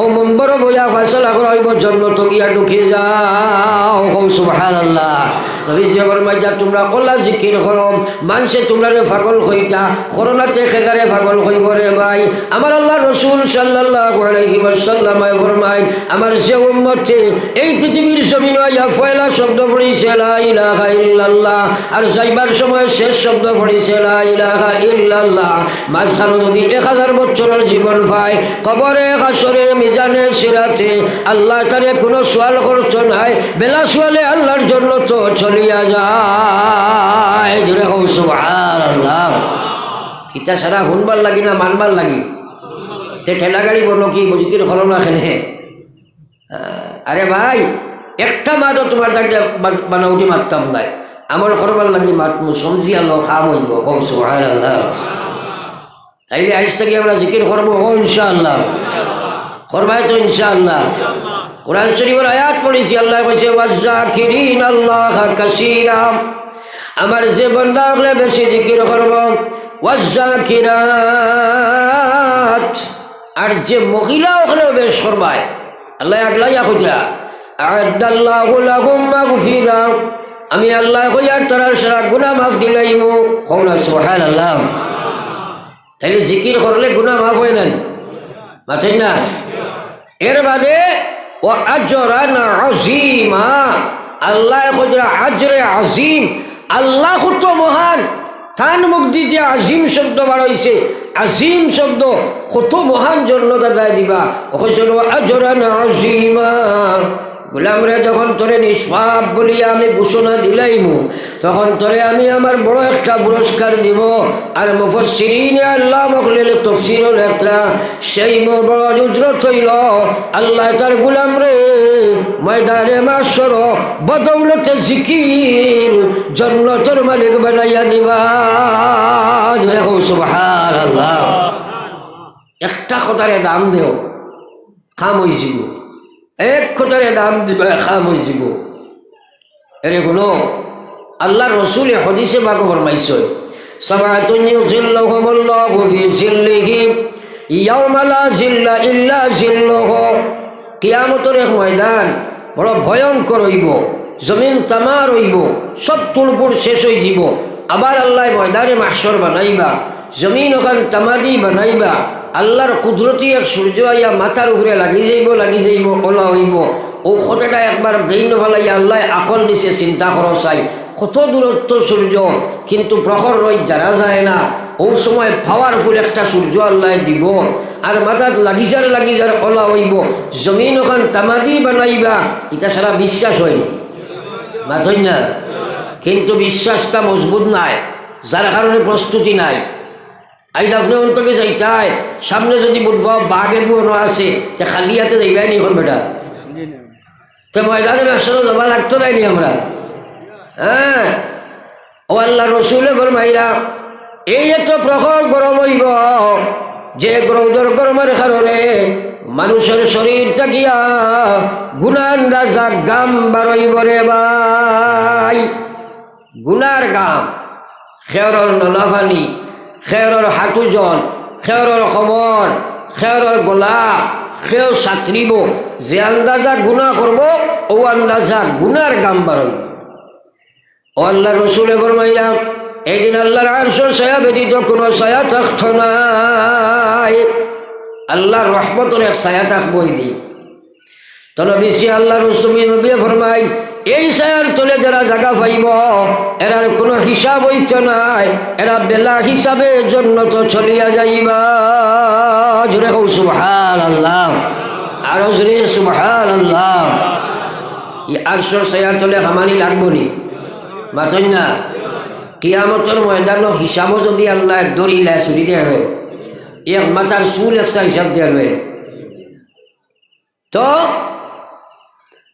ও মিম্বর বইয়া ফয়সালা করাইব জান্নাত গিয়া ঢুকে যাও। কও সুবহানাল্লাহ। নবীজি ফরমাইছা তোমরা আল্লাহ জিকির করো, মানুষে তোমরা পাগল হইতা করোনাতে খেগারে পাগল হইব রে ভাই। আমার আল্লাহ রসুল সাল্লাল্লাহু আলাইহি ওয়াসাল্লাম ফরমায় আমার যে উম্মতে এই পৃথিবীর জমিন আইয়া পয়লা শব্দ পড়িছে লা ইলাহা ইল্লাল্লাহ, আর যাইবার সময় শেষ শব্দ পড়িছে লা ইলাহা ইল্লাল্লাহ, মাঝখানে যদি 1000 বছরের জীবন পায় কবরে হাসরে মিজানে সিরাতে আল্লাহ তারে কোনো সওয়াল করতে নাই, বেলা সওয়ালে আল্লাহর জন্য তো চলিয়া যায়। জোরে কও সুবহানাল্লাহ। কিতা সারা শুনবার লাগি না মানবার লাগি? তে ঠেলা গাড়ি বনো কি বুঝিকির হলো না খেলে? আরে ভাই একটা মাদও তোমার দাঁড়িয়ে বানাউটি মারতাম নাই, আমার করবার লাগি মাতমু সমঝি আল্লাহ খাম হইব। কও সুবহানাল্লাহ। তাইলে আজ থেকে আমরা জিকির করবো হো ইনশাআল্লাহ, করবাই তো ইনশাআল্লাহ। কোরআন শরীফের আয়াত পড়েছি, আল্লাহ কইছে ওয়াযাকিরিন আল্লাহ কাসীরা, আমার যে বান্দা হলে বেশি জিকির করব, ওয়াযাকিরাত, আর যে মহিলা হলেও বেশ করবায় আল্লাহ আগলাইয়া কইরা আ'আদাল্লাহু লাহুম মাগফিরা, আমি আল্লাহ কইয়া তারা সারা গুনাহ মাফ দিলাইমু। কওলা সুবহানাল্লাহ। তাইলে জিকির করলে গুনাহ মাফ হয় না মাথায় না? এর বাদে ও আজরান আযীমা, আল্লাহ কইরা আজরে আযীম, আল্লাহ কত মহান, তান মুক্তি যে আজিম শব্দ বার হয়েছে, আজিম শব্দ কত মহান জন্য দাদা দিবা। আজরান আযীমা, গোলাম রে যখন তোরে নিষ্পাপ বলিয়া আমি ঘোষণা দিলাইমু তখন তোরে আমি আমার বড় একটা পুরস্কার দিব। আর মুফাসসিরিন আল্লাহ মখলিল তাফসীরুল একটা সেই বড় উজরত হইল আল্লাহ তার গোলাম রে ময়দানে মাশর বদৌলতে জিকির জান্নাতের মালিক বানাইয়া দিবা। দেখো সুবহানাল্লাহ। একটা কথারে দাম দেও খাম হয়ে যাব, এক কথারে দাম দিবা খাম হয়ে যাব। এরে কোনো আল্লাহ রসুলে হদিসে বাক ফরমাইছে সাবাতুন ইউযিল্লুহুমুল্লাহু ফি জিল্লিহি ইয়াওমা লা জিল্লা ইল্লা জিল্লুহু। কিয়ামতের এক ময়দান বড় ভয়ঙ্কর হইব, জমিন তামার হইব, সব তুলপুর শেষ হয়ে যাব। আবার আল্লাহ ময়দানে মাহশর বানাইবা, জমিন ওখান তামাদি বানাইবা। আল্লাহর কুদরতি এক সূর্য আইয়া মাথার উপরে লাগি যাইব ওলা হইব। ও কথাটা একবার বেইন ফেলাইয়া আল্লাহ আকল দিছে, চিন্তা করো চাই কত দূরত্ব সূর্য, কিন্তু প্রখর রোদ জানা যায় না। ও সময় পাওয়ারফুল একটা সূর্য আল্লাহ দিব আর মাথাত লাগিজার ওলা হইব, জমিন ওখান তামাদি বানাইবা। এটা সারা বিশ্বাস হয়নি মাথই না, কিন্তু বিশ্বাসটা মজবুত নাই, যার কারণে প্রস্তুতি নাই। আজ আপনি অন্তকে যাইতাই সামনে যদি বুঝব বাঘের বুনো আছে তে খালি হাতে যাইবাই নি এখন বেটা, তো ময়দানে ব্যবসা যাবা লাগতো নাইনি আমরা। হ্যাঁ ও আল্লাহ রসুলে ফরমাইয়া এই এত প্রখর গরম হইব যে রৌদর গরমের কারণে মানুষের শরীর থাকিয়া গুনার রাজা গাম বারইব রে ভাই। গুনার গাম, খেয়রর নলাফানি, খেয়রর হাঁটু জল, খেয়রর খবর, খেয়রর গলা, খেয় সাঁতরিব। যে আন্দাজা গুণা করব ও আন্দাজা গুনার গাম বারইব। ও আল্লাহ রসুলে ফরমাইয়া এই দিন আল্লাহর আরশের ছায়া ব্যতীত কোনো ছায়া থাকত নাই। আল্লাহর রহমতের এক ছায়া থাকবো এই দিন। তো নবী আল্লাহ রসুল নবী ফরমাই এই ছায়ার তলে যারা জায়গা পাইব এরার কোনো হিসাব হইত নাই, এরা বেলা হিসাবে জন্য তো চলিয়া যাইবা। জোরে কও সুবহানাল্লাহ, আরো জোরে সুবহানাল্লাহ। এই আরশের ছায়ার তলে হামানি লাগবো নি মাতই না। কিয়ামতের ময়দানো হিসাবও যদি আল্লাহ দরিলা চুরি দেবে, এক মাথার চুল একটা হিসাব দেবে। তো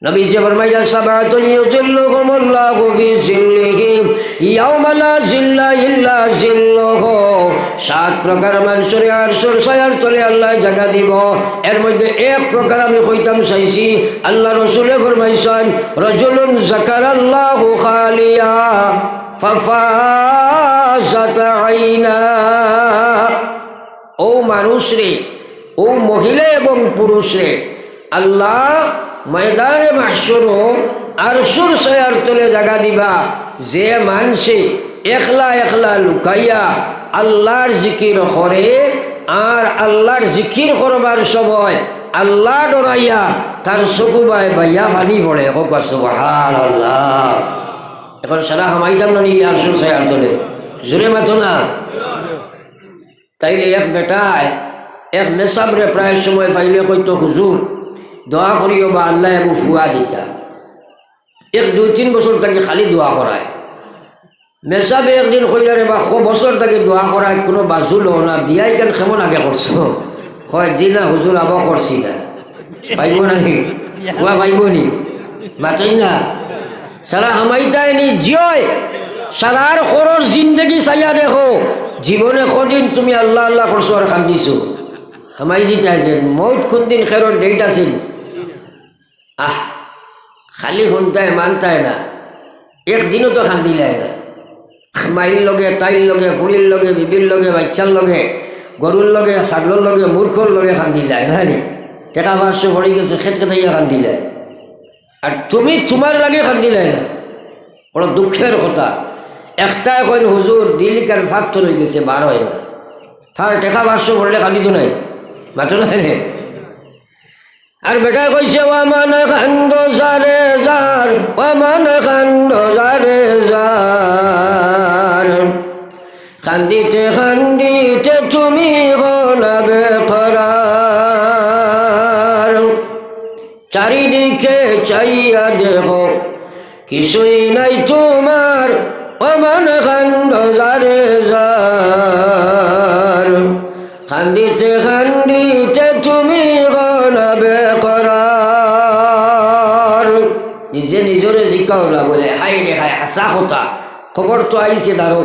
নবী যে ফরমাইয়া সাবাতুন ইউযিল্লুহুমুল্লাহু ফি জিল্লিহি ইয়াওমা লা জিল্লা ইল্লা জিল্লুহু। 7 প্রকার মানুষের আরশের ছায়ার তলে আল্লাহ জায়গা দিব। এর মধ্যে এক প্রকার আমি কইতাম চাইছি, আল্লাহ রাসূলে ফরমাইছেন রাজুলুন যাকারাল্লাহু খালিয়া ফাফাজাত আইনা। ও মানুষ রে, ও মহিলা এবং পুরুষ রে, আল্লাহ ময়দানে মাহশর আরশের ছায়ার তলে জায়গা দিবা যে মানসে একলা একলা লুকাইয়া আল্লাহর জিকির করে আর আল্লাহর জিকির করবার সময় আল্লাহ ডরাইয়া তার চকু বাইয়া পানি পড়ে। সুবহানাল্লাহ। এখন সারা হামাইতাম না আরশের ছায়ার তলে, জোরে মাতো না। তাইলে এক বেটায় এক মেসাবরে প্রায় সময় পাইলে কইতো হুজুর দোয়া করিও বা আল্লাহ একু ফুয়া দিতা। 1-2-3 বছর তাকে খালি দোয়া করায়। মেসাবে একদিন কইলা রে বা বছর তাকে দোয়া করায় কোনো বাজুল না, বিয়াই কেন কেমন আগে করছো? কয় জি না হুজুর আবা করছি না। পাইব নাকি ফুয়া পাইব নি মাতই না। সারা হামাইতাই নি জিয় সারার খরচ জিন্দগি চাইয়া দেখো, জীবনে কদিন তুমি আল্লাহ আল্লাহ করছো আর কান্দিছো। হামাই জিতাইছেন মৌত কোন দিন খেরোর ডেট আছিল। খালি শুনতায় মানতায় না, একদিনও তো খান্দিলাই না। মাইর লগে, তাইর লগে, ফুড়ির লগে, বিবির লগে, বাচ্চার লগে, গরুর লগে, ছাগলের লগে, মূর্খর লগে খান্দি যায় না নি। টেকা 500 পড়ে গেছে খেত খেতাইয়া খান্দি যায়, আর তুমি তোমার লাগে খান্দি যায় না। বড় দুঃখের কথা। একটা কইন হুজুর দিল্লি কার ফাঁকর হয়ে গেছে, বার হয় না। তার টেকা 500 পড়লে খান্দি তো নাই মাত্র নাই। আর বেটা কইছে ওয়ামান খান্দ জারে জার, ওয়ামান খান্দ জারে জার, খান্দিতে খান্দিতে তুমি হলাবে ফরার। চারিদিকে চাইয়া দেখো কিছুই নাই তোমার অমন কান্দ যারে যার কান্দিতে কান্দিতে তুমি গনাবে করার নিজে নিজরে জিকাওলা বলে হাই রে হাই হাসা কথা খবর তো আইছে দাঁড়ো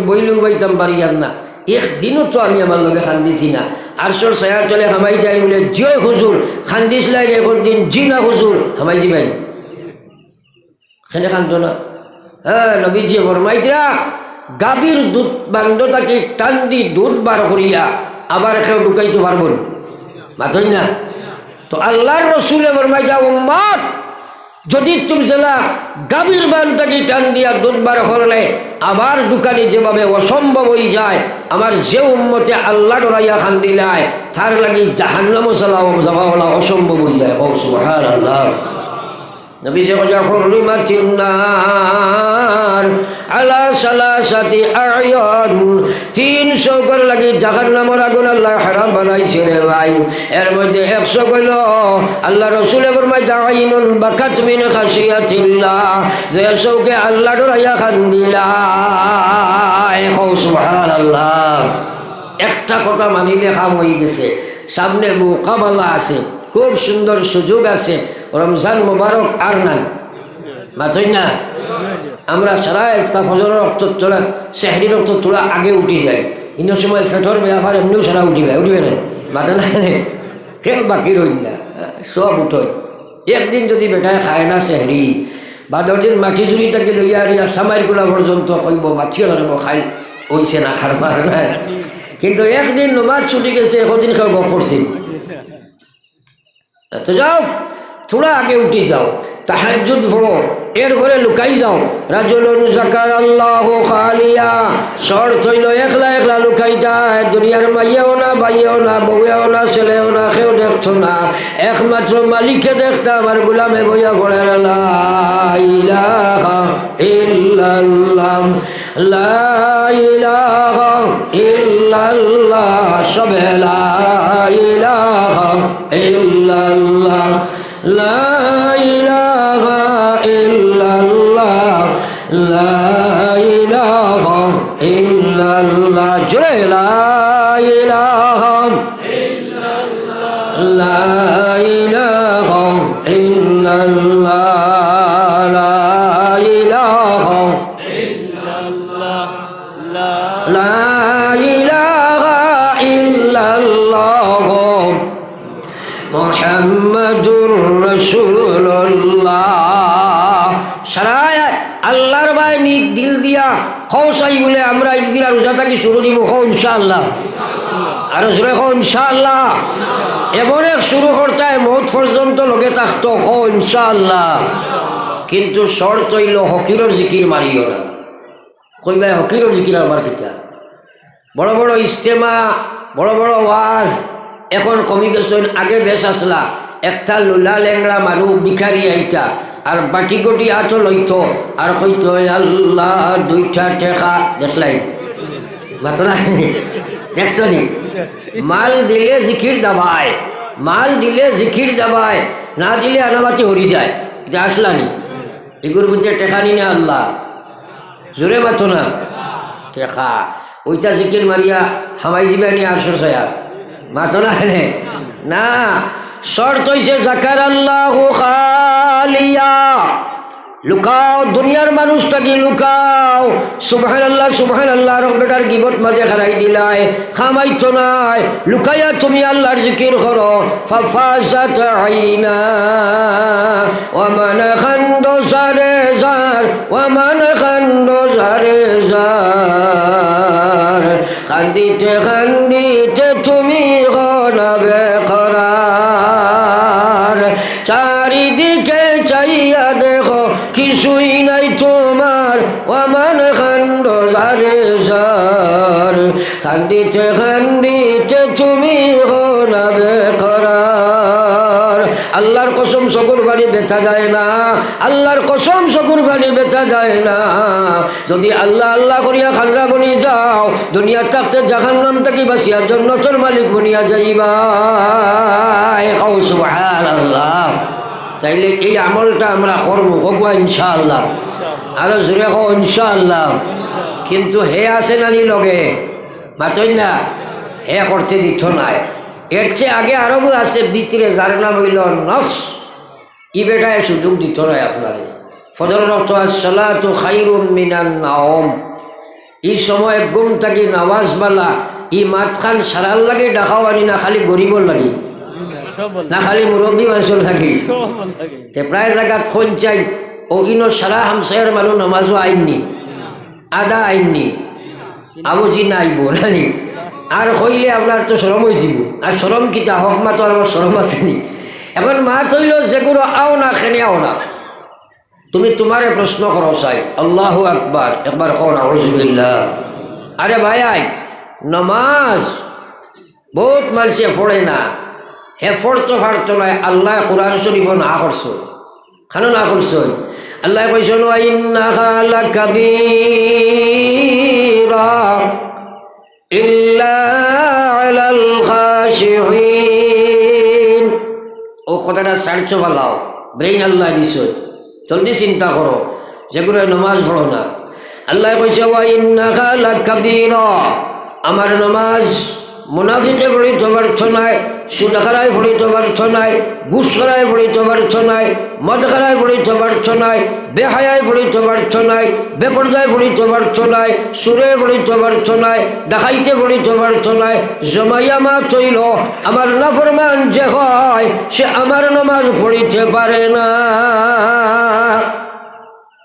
বইলে উবাইতাম পারি আর না একদিনও তো আমি আমার লগে খান্দিছি না আরশোর ছায়ার তলে হামাই যাই বলে জয় হুজুর খান্দিসলাই রে একদিন জি না হুজুর হামাই যাবেন সেনে খান্ত না হ্যাঁ নবীজি ফরমাইতরা গাভীর দুধ বান্ধটাকে টান দি দুধ বার করিয়া আবার কেউ ঢুকাইতে পারবেন মাথই না তো আল্লাহর রসুলে ফরমাইতা উম্মত যদি তুমি জেলা গাভীর বান্ধটাকে টান দিয়া দুধ বার করলে আবার ঢুকানি যেভাবে অসম্ভব হয়ে যায় আমার যে উম্মতে আল্লাহ ডরাইয়া খান দিলায় তার লাগি জাহান্নাম যাওয়া অসম্ভব হয়ে যায় ও সুবহানাল্লাহ নবীজি হুরমাতিন নার আলা সালাসাতি আয়ান 300 করে লাগি জাহান্নামের আগুন আল্লাহ হারাম বানাইছে রে ভাই এর মধ্যে 100 কইল আল্লাহ রাসূল ফরমায় দাইনুন বাকাত মিন খাশিয়াতিল্লাহ যে সৌকে আল্লাহ ডরাইয়া খান্দিলায় ও সুবহানাল্লাহ একটা কথা মানিলে খাম হয়ে গেছে সামনে মুকাবালা আছে খুব সুন্দর সুযোগ আছে রমজান মুবারক আর নাই মাথই না আমরা সারা ইফতার ফজরের রক্ত তোলা সেহরি রক্ত তোলা আগে উঠি যায় ইনো সময় ফেটর ব্যাপার এমনিও সারা উঠিবে না মাথা না কেউ বাকি রইল না সব উঠোয় একদিন যদি বেটায় খায় না সেহরি বা 10 দিন মাটি জুড়িটাকে লইয়া আরিয়া সামাইগুলা পর্যন্ত কইব মাছিও জানব খাই হইছে না খারবার না কিন্তু একদিন নমাজ ছুটি গেছে একদিন কেউ গপ করছি তো যাও থোড়া আগে উঠি যাও তাহাজ্জুদ পড়ো এর ঘরে লুকাই যাও রাজুলুন যাকারাল্লাহু খালিয়া শর্ত হইল একলা একলা লুকাইতা দুনিয়ার মাইয়াও না ভাইয়াও না বউয়াও না ছেলেও না কেউ দেখছো না একমাত্র মালিককে দেখতা আমার গোলামে বইয়া পড়ে লা ইলাহা ইল্লাল্লাহ লা ইলাহা ইল্লাল্লাহ সবে লা ইলাহা ইল্লাল্লাহ লা ইলাহা ইল্লাল্লাহ লা ইলাহা ইল্লাল্লাহ জয় লা ইলাহা ইল্লাল্লাহ লা ইলাহা ইল্লাল্লাহ লা ইলাহা ইল্লাল্লাহ লা ইলাহা ইল্লাল্লাহ মুহাম্মাদুর রাসূলুল্লাহ সারায় আল্লাহর ভাই নিজ দিল দিয়া খৌসাই বলে আমরা ঈদের রোজা থাকি শুরু দিব ইনশাআল্লাহ আর জোরে ইনশাআল্লাহ এমন এক শুরু করতে মৌত পর্যন্ত লগে থাকতো ইনশাআল্লাহ কিন্তু শর্ত হইল হকিরর জিকির মারিও না কইবা হকিরর জিকির আমার কিতা বড় বড় ইজতেমা বড় বড় ওয়াজ এখন কমি গেছে আগে বেশ আসলা একটা লুলা লেংড়া মানুষ ভিখারি আইতা আর বাটি গটি আটো লইতো আর কইতো আল্লাহ 2টা টাকা দেখলাই মাতলা দেখছো নি মাল দিলে জিকির দাবায় মাল দিলে জিকির দাবায় না দিলে আনাবাতি হরি যায় এটা আসলানি এগুর বুঝে টেকা নি না আল্লাহ জোরে মাতো না টেকা ওইটা জিকির মারিয়া হামাই জিবানি 800 মাতো না না শর্ত হইছে যাকারাল্লাহু খালিয়া লুকাও দুনিয়ার মানুষটাকে লুকাও সুবহানাল্লাহ সুবহানাল্লাহ রব্বেটার গিবত মাঝে খারাই দিলাই খামাইতো নাই লুকাইয়া তুমি আল্লাহর জিকির করো ফাফাজাত আইনা ওয়া মান খান্দো জারে জার ওয়া মান খান্দো জারে জার কান্দিতে কান্দিতে তুমি গনাবে করার চারিদিকে চাইয়া দেখো কিছুই নাই তোমার ওমান খান্ড জারে জার কান্দিতে কান্দিতে তুমি গনাবে করার আল্লাহর কসম চকুর পানি বেচা যায় না আল্লাহর কসম চকুর পানি বেচা যায় না যদি আল্লাহ আল্লাহ করিয়া খানরা বনি যাও দুনিয়া থাকতে জাহান্নাম থেকে বাঁচিয়া জান্নাতের মালিক বনিয়া যাইবা সুবহানাল্লাহ। তাইলে এই আমলটা আমরা করবো হবো ইনশাআল্লাহ, আরো জোরে হো ইনশাআল্লাহ। কিন্তু হে আছে নানি লগে মাতই না, হে করতে দিত নাই। এর চেয়ে আগে আরো আছে ভিতরে, যার নাম হইল নফস। ই বেটায় সুযোগ দিত নাই আপনারে। ফজর সালাতু খায়রুম মিনান নাওম, এই সময় ঘুম থাকি নামাজ বালা ই মাতখান সারার লাগে ডাকাও আনি না, খালি গরিবর লাগি না, খালি মুরব্বী মানুষের থাকি প্রায় জায়গাত ফোন চাই ও ইনো সারা হামসায়ের মানুষ নামাজও আইননি, আদা আইননি, আবুজি না আইব নানি। আর হইলে আপনার তো শরম হয়েছিল, আর শরম কিতা হক মা তো আমার শরম আসেনি। এখন মাত হইল যেগুলো আও না খেনে আও না, তুমি তোমারে প্রশ্ন করো চাই। আল্লাহু আকবার, একবার কোন আউযুবিল্লাহ। আরে ভাই নমাজ বহুত মানুষে পড়ে না, হে পড়তো পারতো না। আল্লাহ কোরআন শরীফ না করছো, খানো না করছো। আল্লাহ কইছেন ওয়া ইন্নাহা লাকাবীরা ইল্লা আলাল খাশিঈন। ও কথাটা সাড়ছো ভালাও, ব্রেইন আল্লাহ দিছো, জলদি চিন্তা করো, যেগুলো নমাজ পড়ো না। আল্লাহ কইছে ওয়া ইন্নাহা লাকাবীরা, আমার নমাজ মুনাফিকে পড়িতে পারছো নাই, সুদ খারায় পড়িতে পারছো নাই, ঘুষ খারায় পড়িতে পারছো নাই, মদ খারায় পড়িতে পারছো নাই, বেহায়ায় পড়িতে পারছো নাই, বেপরদায় পড়িতে পারছো নাই, সুরে পড়িতে পারছো নাই, ডাকাইতে পড়িতে পারছো নাই। জমাইয়া মা তৈল আমার নাফরমান যে হয় সে আমার নমাজ পড়িতে পারে না।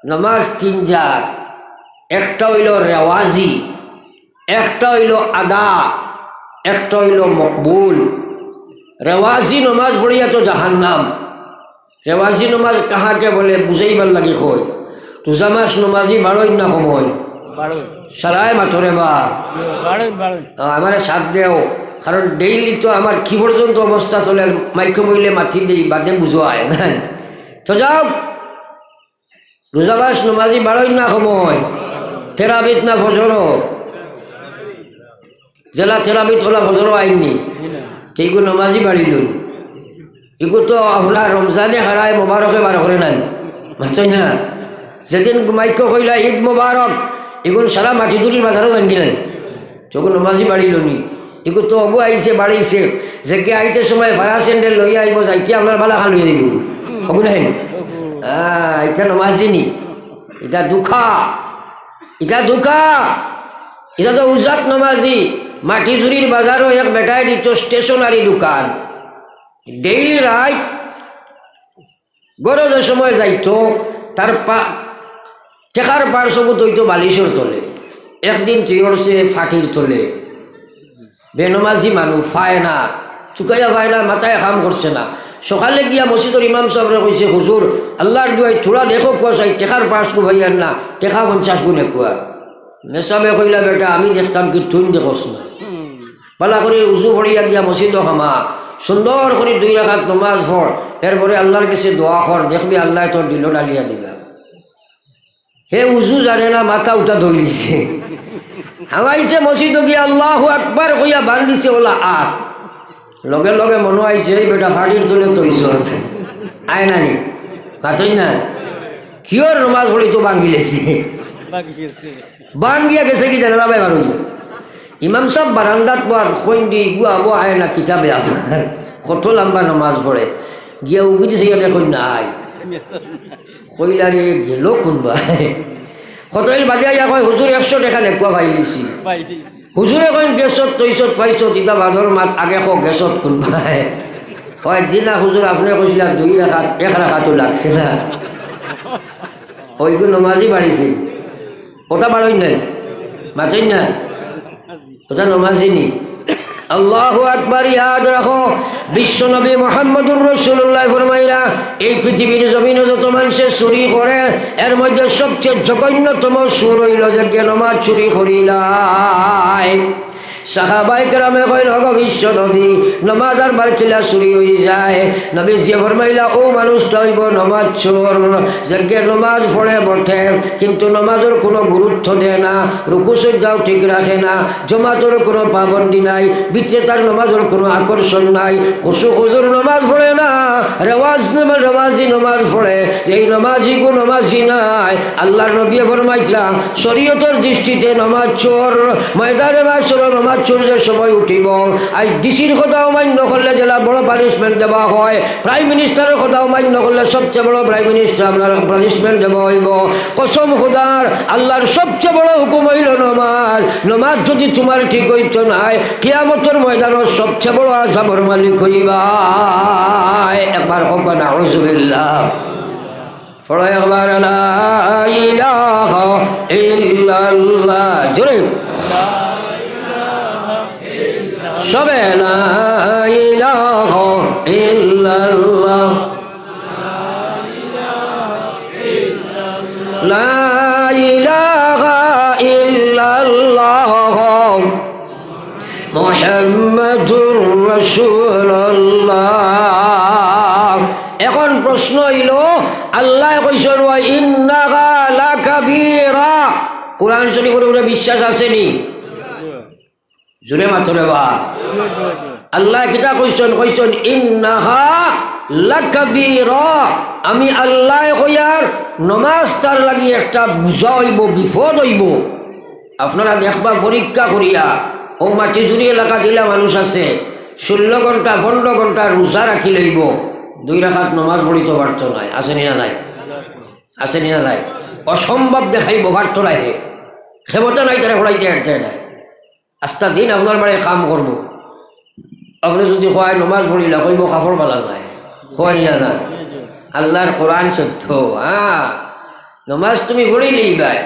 নমাজ তিন জাত, একটা হইল রেওয়াজি, একটা হইল আদা, একটা হইল মকবুল। রেওয়াজি নমাজ পড়িয়া তো জাহান্নাম। রেওয়াজি নমাজ কাহাকে বলে বুঝাইবার লাগে কই, তুজামাস নমাজি বারোই না সময় সারাই মাথরে বা আমার সাথ দেও, কারণ ডেইলি তো আমার কি পর্যন্ত অবস্থা চলে, মাইক্য বইলে মাথি দিই বাদে বুঝোয়ায় না। তো যাও রোজাবাস নমাজি বারোই না সময়, থেরাবিত না ফজর, জেলা থেরাবিত ওলা ফজর আইননি, সেইগুলো নমাজি বাড়িল। এগুলো তো আপনার রমজানে হারায় মোবারকে বার করে নেন, বুঝছেন না? যেদিন মাইক্য কইলা ঈদ মোবারক, এগুলো সারা মাটি তুলির বাজারও গান তখন নমাজি বাড়িল নি। এগুলো তো অগু আইছে বাড়িছে, যে কে আইতে সময় ভাড়া স্যান্ডেল লইয়া আইব, যাইতে আপনার বালা খান লইয়া দিব অগু নাই। এটা নমাজি নি, এটা দুঃখা, এটা দুঃখা, এটা তো উজাত নমাজি। মাটি চুরির বাজারও এক বেটায় দিত স্টেশনারি দোকান, ডেইলি রাইট গরজের সময় যাইতো, তার টেকার পার সবু তৈতো বালিশের তলে, একদিন তুই করছে ফাটির তলে। বেনমাজি মানুষ ফায় না, চুকাইয়া ফায় না, মাথায় কাম করছে না। সকালে গিয়া মসজিদের ইমাম সাহেবরা কইছে হুজুর আল্লাহর দুয়াই থোড়া দেখো কুয়া চাই, টেকার পার্স কু ভাইয়ার না, টেকা 50 গুণে কুয়া। মেসাবে কইলা বেটা আমি দেখতাম কি তুই দেখোস না, পালা করে উজু ভরিয়া গিয়া মসজিদ খামা, সুন্দর করে 2 রাকাত নমাজ পড়, এরপরে আল্লাহর কাছে দোয়া কর, দেখবি আল্লাহ তোর দিল ডালিয়া দিবা। হে উজু জানে না, মাথা উঠা ধরিছে, হামাইছে মসজিদ গিয়া আল্লাহু আকবার কইয়া বান্ধিছে ওলা আট, লগে লগে মনে আইছে এই বেটা ফাটির তুলে তৈছ আয় নানি কাতই না, কিয়র নমাজ পড়ি তো বাঙ্গিলেছে, বাঙ্গিয়া গেছে কি জানা ভাই বারো। ইমাম সাহেব বারান্দাত পাত খৈন্দি গুয়াবো আয় না কিতাবে আপনার কত লম্বা নমাজ পড়ে, গিয়া উগি দিছে গিয়া দেখুন নাই, কইলা রে গেল কোনবা কতইল বাদিয়া ইয়া কয় হুজুর 100 টাকা লেখা পাইলিছি, হুজুরে কইন গেছত তৈছত পাইছ, তিতা বাদর মাত আগে ক গেছত কোনবাই কয় জিনা হুজুর আপনি কইছিলা 2 রাকাত 1 রাকাতও লাগছে না, ওইগুলো নমাজি বাড়িছে, ওটা বাড়ই নাই মাতই না, ওটা নমাজি নি। আল্লাহু আকবার, ইয়াদ রাখো বিশ্ব নবী মুহাম্মদুর রাসূলুল্লাহ ফরমাইলা এই পৃথিবীর জমিনে যত মানুষে চুরি করে এর মধ্যে সবচেয়ে জঘন্যতম চুর হইল যে নমাজ চুরি করিলাই। সাহাবায়ে কেরামে কইল গো বিশ্ব নবী নামাজ আর বার খিলা চুরি হয়ে যায় নবী জি ফরমাইলা ও মানুষটা হইব নামাজ চোর যে নামাজ পড়ে বটে কিন্তু নামাজের কোনো গুরুত্ব দেয় না রুকু সজ্জাও ঠিক রাখে না জমাতের কোনো পাবন্দি নাই বিচেতার নামাজের কোনো আকর্ষণ নাই খুশু খুজুর নামাজ পড়ে না রেওয়াজি নামাজ পড়ে এই নামাজি কো নামাজি নাই আল্লাহর নবী ফরমাইছিলেন শরীয়তের দৃষ্টিতে নামাজ চোর ময়দানে মাশর নামাজ চোর যে সময় উঠিব আজ ডিসির কথাও মান্য করলে জেলা বড় পানিশমেন্ট দেওয়া হয় প্রাইম মিনিস্টারের কথাও মান্য করলে সবচেয়ে বড় প্রাইম মিনিস্টার আপনার পানিশমেন্ট দেওয়া হইব কসম খুদার আল্লাহর সবচেয়ে বড় হুকুম হইল নামাজ নামাজ যদি তোমার ঠিক হইত নাই কিয়ামতের ময়দানের সবচেয়ে বড় আযাবের মালিক হইবা একবার হোক না আউযুবিল্লাহ পড়ো একবার লা ইলাহা ইল্লাল্লাহ জোরে সবে লা ইলাহা ইল্লাল্লাহ লা ইলাহা ইল্লাল্লাহ মুহাম্মাদুর রাসূলুল্লাহ এখন প্রশ্ন হইল আল্লাহ কইছেন ওয়া ইন্নাহা লাকাবীরা কোরআন শরীফের উপরে বিশ্বাস আসেনি জোরে মাতরে বা আল্লাহ কিতা কইছেন ইন্নাহা লাকাবীরা আমি আল্লাহ কইয়ার নামাজ তার লাগি একটা বুঝা হইব বিপদ হইব আপনারা দেখবা পরীক্ষা করিয়া ও মাটি জুড়ি এলাকা দিলা মানুষ আছে 16 ঘন্টা 15 ঘন্টা রোজা রাখি লইব 2 রাকাত নামাজ পড়িতে পারত নাই আসেনি না নাই আসেনি না নাই অসম্ভব দেখাইব পারত নাই ক্ষমতা নাই তারা পড়াইতে হাঁটতে নাই আস্তা দিন আপনার বাড়ি কাম করবো আপনি যদি কয় নামাজ পড়িলা কইব কাপড় বালা নাই কয় না আল্লাহর কোরআন সত্য নামাজ তুমি পড়ি লইবাই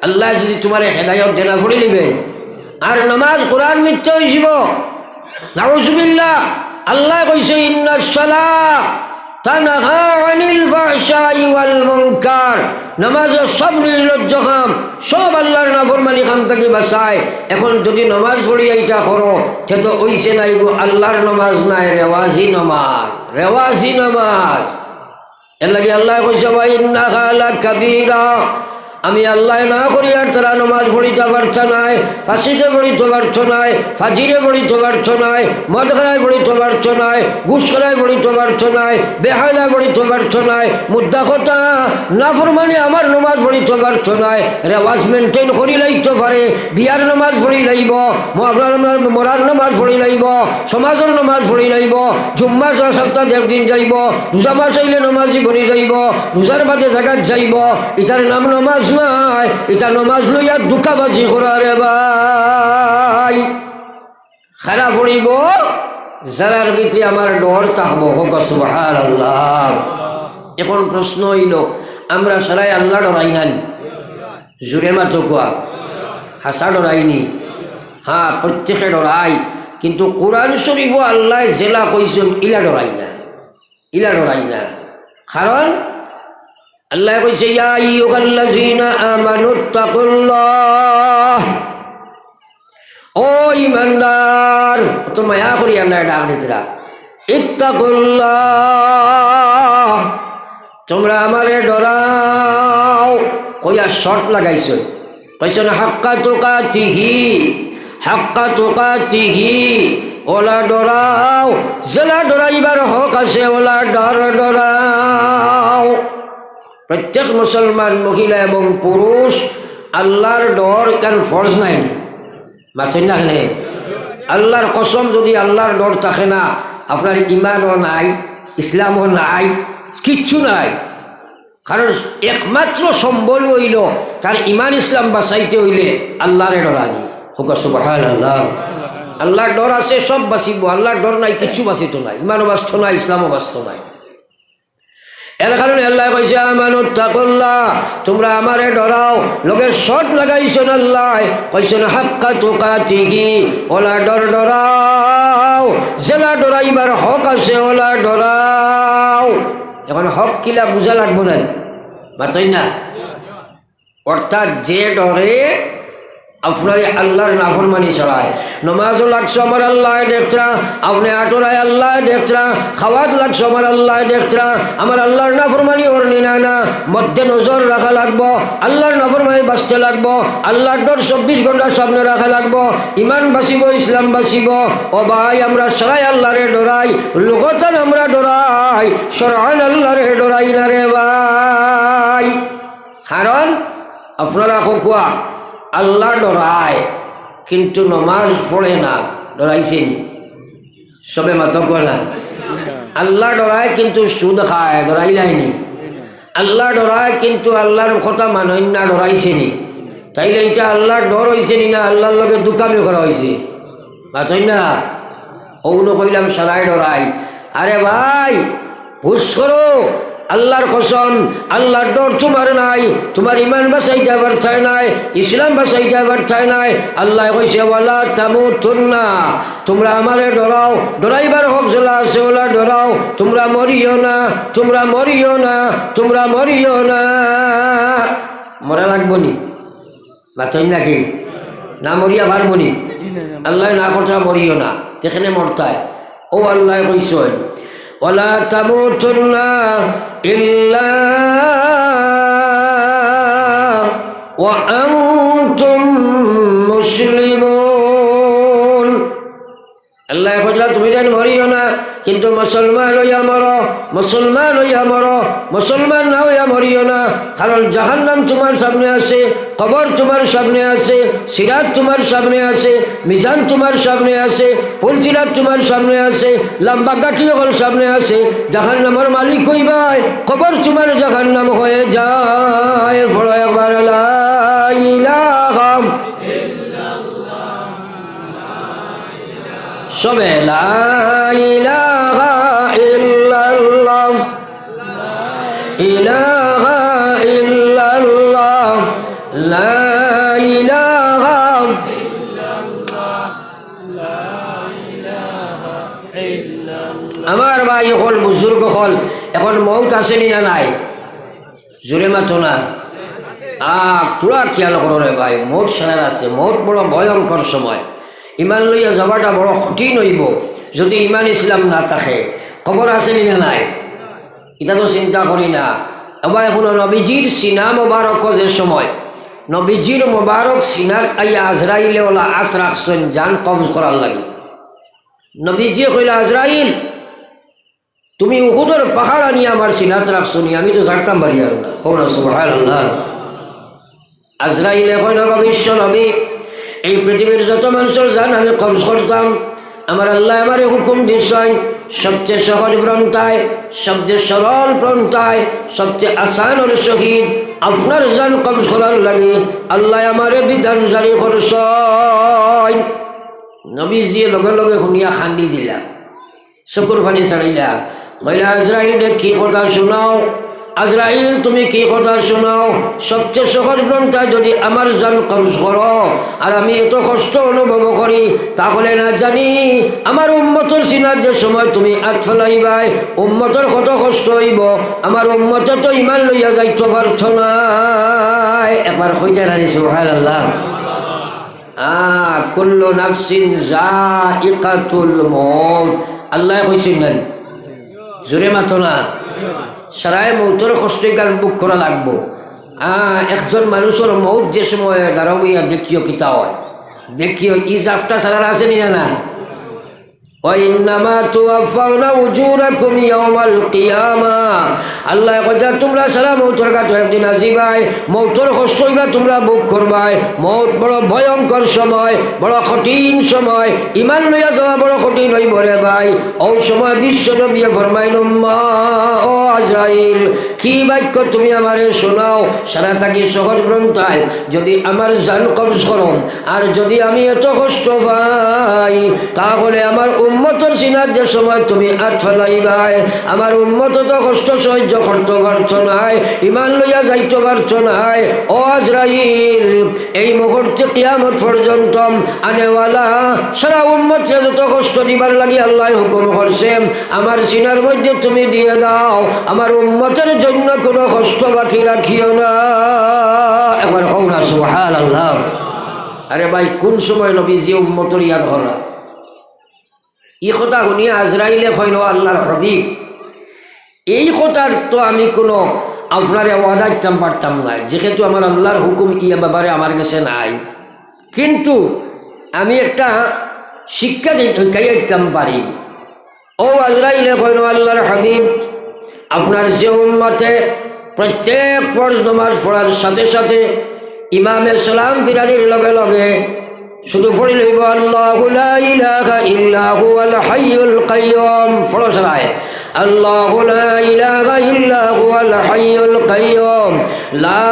আল্লাহ যদি তোমার হেদায়ত দেনা পড়ি লইবে আর নামাজ কোরআন মিথ্যা হইব নাউজুবিল্লাহ আল্লাহ কইছে ইন্নাস সালাহ তানহা আনিল ফাহশাই ওয়াল মুনকার নামাজ সব নির্লজ্জ কাম সব আল্লাহর নাফরমানি কাম থেকে বাঁচায় এখন যদি নামাজ পড়ি এইটা করো সে তো ওইসে নাই গো আল্লাহর নামাজ নাই রেওয়াজি নামাজ এর লাগে আল্লাহ কইছে ওয়া ইন্নাহা লাকাবীরা আমি আল্লাহ না করি আর তারা নামাজ পড়িতে পারছ নাই ফাঁসিতে পড়িতে পারছ নাই ফাজিরে পড়িতে পারছ নাই মদ খানায় পড়িতে পারছ নাই ঘুষ খানায় পড়িতে পারছ নাই বেহালায় পড়িতে পারছ নাই মুদ্রা কথা না ফরমানে আমার নামাজ পড়িতে পারছ নাই রেওয়াজ মেনটেন করি লাইতে পারে বিয়ার নামাজ পড়ি লাইব মরার নামাজ পড়ি লাইব সমাজের নামাজ পড়ি লাইব জুম্মা সপ্তাহ 1 দিন যাইব রোজা মাস আইলে নামাজি বনি যাইব রোজার বাদে জাগাত যাইব ইটার নাম নামাজ নাই এটা নামাজ লইয়া দুকাবাজি করারে ভাই খারাপ পড়িব যারার ভিতরে আমার ডর থাকবো হোক সুবহানাল্লাহ এখন প্রশ্ন হইল আমরা সারাই আল্লাহ ডরাই নাই জুড়ে মাতো কোয়া হাসা ডরাইনি হ্যাঁ প্রত্যেকে ডরাই কিন্তু কোরআন শরীফ আল্লাহ জেলা কইছেন ইলা ডরাই না কারণ আল্লাহ কইছে ইয়া আইয়ুহাল্লাযীনা আমানুত্তাকুল্লাহ ও ঈমানদার তো মায়া করি আল্লাহ ডাক দিতরা ইত্তাকুল্লাহ তোমরা আমারে ডরাও কইয়া শর্ত লাগাইছো কইছেন হাক্কা তুকাতিহি ওলা ডরাও জেলা ডরাইবার হক আছে ওলা ডরাও প্রত্যেক মুসলমান মহিলা এবং পুরুষ আল্লাহর ডর কেন ফরজ নাই বাঁচেন না কেন আল্লাহর কসম যদি আল্লাহর ডর থাকে না আপনার ইমানও নাই ইসলামও নাই কিচ্ছু নাই কারণ একমাত্র সম্বল হইল তার ইমান ইসলাম বাঁচাইতে হইলে আল্লাহরে ডরানি হোক সুবহানাল্লাহ আল্লাহর ডর আছে সব বাঁচিব আল্লাহর ডর নাই কিচ্ছু বাঁচিত নাই ইমানও বাঁচত নাই ইসলামও বাঁচত নাই এর কারণে আল্লাহ কইছে আমানুত্তাকুল্লাহ তোমরা আমারে ডরাও লোকের শর্ত লাগাইছেন আল্লাহ কইছেন হাক্কা তুকাতিহি ওলা ডরাও জেলা ডরাইবার হক আছে ওলা ডরাও এখন হক কিলা বুঝা লাগবো না বাতাই না অর্থাৎ যে ডরে আপনার আল্লাহর নাফরমানি ছাড়ায় নমাজও লাগছো আমার আল্লাহ দেখতরা আপনি আটোরায় আল্লাহ দেখতরা খাওয়াত লাগছো আমার আল্লাহ দেখতরা আমার আল্লাহর নাফরমানি ওরনি না মধ্যে নজর রাখা লাগবো আল্লাহর নাফরমানি বাঁচতে লাগবো আল্লাহর ডর 24 ঘন্টা সামনে রাখা লাগবো ইমান বাঁচিব ইসলাম বাঁচিব ও ভাই আমরা সরাই আল্লাহরে ডরাই লোকতান আমরা ডরাই সরান আল্লাহরে ডরাই না রে ভাই কারণ আপনারা কোয়া আল্লাহ ডরায় কিন্তু নমাজ পড়ে না ডরাইছে নি সবে মাথা না আল্লাহ ডরায় কিন্তু সুদ খায় ডরাই যায়নি আল্লাহ ডরায় কিন্তু আল্লাহর কথা মানই না ডরাইছে নি তাইলে এটা আল্লাহর ডর হয়েছে নি না আল্লাহর লগে দুকামি করা হয়েছে মাথই না ওগুলো কইলাম সারাই ডরাই আরে ভাই হুশ করো আল্লাহর কসম আল্লাহর ডর তোমার নাই তোমার ইমান বাঁচাইতে পারছাই নাই ইসলাম বাঁচাইতে পারছাই নাই আল্লাহ কইছে ওয়ালা তামুতুন্না তোমরা আমারে ডরাও ডরাইবার হক জলা আছে ওলা ডরাও তোমরা মরিও না তোমরা মরিও না তোমরা মরিও না মরা লাগবো নি বাতই নাকি না মরিয়া পারবনি আল্লাহ না কথা মরিও না যেখানে মরতায় ও আল্লাহ কইছে ওয়ালা তামুতুন্না ইল্লা ওয়া আনতুম মুসলিমুন আল্লাহ কইলা তুমি জান মরিও না কিন্তু মুসলমান হইয়া মরো মুসলমান হইয়া মরো মুসলমান না হইয়া মরিও না কারণ জাহান্নাম তোমার সামনে আছে কবর তোমার সামনে আছে সিরাত তোমার সামনে আছে মিজান তোমার সামনে আছে ফুলসিরাত তোমার সামনে আছে লম্বা গাঠি হল সামনে আছে জাহান্নামের মালিক হইবাই কবর তোমার জাহান্নাম হয়ে যায় ফলো একবার লা ইলাহা সবে লা ইলাহা ইল্লাল্লাহ ইলাহা ইল্লাল্লাহ লা ইলাহা আমার ভাই হল বুজুর্গ হল এখন মৌত আসেনি না নাই জোরে মাতো না পুরা খেয়াল করো রে ভাই মৌত সারা আছে মৌত বড় ভয়ঙ্কর সময় ইমান লইয়া যাবাটা বড় কঠিন হইব যদি ইমান ইসলাম না থাকে খবর আসেনি না নাই এটা তো চিন্তা করি না আবার এখন নবীজির সিনা মোবারক যে সময় নবীজির মোবারক সিনার আইয়া আজরাইলে ওলা আত রাখছেন জান কবজ করার লাগে নবীজি কইলা আজরাইল তুমি উহুদের পাহাড় আনিয়ে আমার সিনাত রাখছো নি আমি তো জানতাম পারি আর না হোক না সুবহানাল্লাহ আজরাইলে কইল বিশ্ব নবী এই পৃথিবীর যত মানুষের জান আমি কবজ করতাম আমার আল্লাহ আমারে হুকুম দিছেন সবচেয়ে সহজ পন্থায় সবচেয়ে সরল পন্থায় সবচেয়ে আসান আর শহীদ আপনার জান কবজ করার লাগে আল্লাহ আমারে বিধান জারি করছেন নবীজি লগে লগে শুনিয়া খান্দি দিলা চকুর পানি ছাড়িলা কইলা আজরাইল কি কথা শোনাও আজরাইল তুমি কি কথা শোনাও সবচেয়ে সহজ পন্থায় যদি আমার জান কবজ করো আর আমি এত কষ্ট অনুভব করি তাহলে না জানি আমার উম্মতের সিনার যে সময় তুমি আট ফেলাইবাই উম্মতের কত কষ্ট হইব আমার উম্মতে তো ইমান লইয়া যাইতে পারছ না একবার কইতে রানি সুবহানাল্লাহ কুল্লু নাফসিন যায়িকাতুল মউত আল্লাহ কইছেন না জোরে মাতো না সারায় মৌতর কষ্টই গাল বুক করা লাগবো একজন মানুষের মৌত যে সময় দাঁড়াইয়া দেখিও কিতা হয় দেখিও ইজাফটা ছাড়া আসেনি না وإنما توفون أجوركم يوم القيامة আল্লাহ কইতা তোমরা সারা মৌতের কাছে একদিন আসিবাই মৌতের কষ্টইবা তোমরা বুক করবাই মৌত বড় ভয়ঙ্কর সময় বড় কঠিন সময় ইমান লইয়া যাওয়া বড় কঠিন হইব রে ভাই ও সময় বিশ্ব নবী ফরমাইল মা ও আজরাইল কি বাক্য তুমি আমারে শোনাও সারা থাকি সহজ পন্থায় যদি আমার জান কবজ করো আর যদি আমি এত কষ্ট পাই তাহলে আমার উম্মতের সিনার যে সময় তুমি আট ফেলাইবাই আমার উম্মত তো কষ্ট সহ্য করতে পারছো নাই ইমান লইয়া যাইতে পারছো নাই ও আজরাইল এই মুহূর্তে কিয়ামত পর্যন্ত আনেওয়ালা সারা উম্মতকে যত কষ্ট দিবার লাগি আল্লাহ হুকুম করছে আমার সিনার মধ্যে তুমি দিয়ে দাও আমার উম্মতের জন্য কোনো কষ্ট বাকি রাখিও না একবার হোক না সুবহানাল্লাহ আরে ভাই কোন সময় নবীজি উম্মতর ইয়াদ করা এই কথা শুনিয়া আজরাইলে কইল আল্লাহর হাবিব এই কথার তো আমি কোনো আপনার ওয়াদা দিতাম পারতাম না, যেহেতু আমার আল্লাহর হুকুম ইয়া ব্যাপারে আমার কাছে নাই, কিন্তু আমি একটা শিক্ষা দিতাম পারি। ও আজরাইলে কইল আল্লাহর হাবিব আপনার যে উম্মতে প্রত্যেক ফরজ নামাজ পড়ার সাথে সাথে ইমামে সালাম বিরানির লগে লগে শুধু পড়ি লইব আল্লাহু লা ইলাহা ইল্লা হুয়াল হাইয়ুল কাইয়্যুম, ফরজ রায় আল্লাহু লা ইলাহা ইল্লা হুয়াল হাইয়ুল কাইয়্যুম লা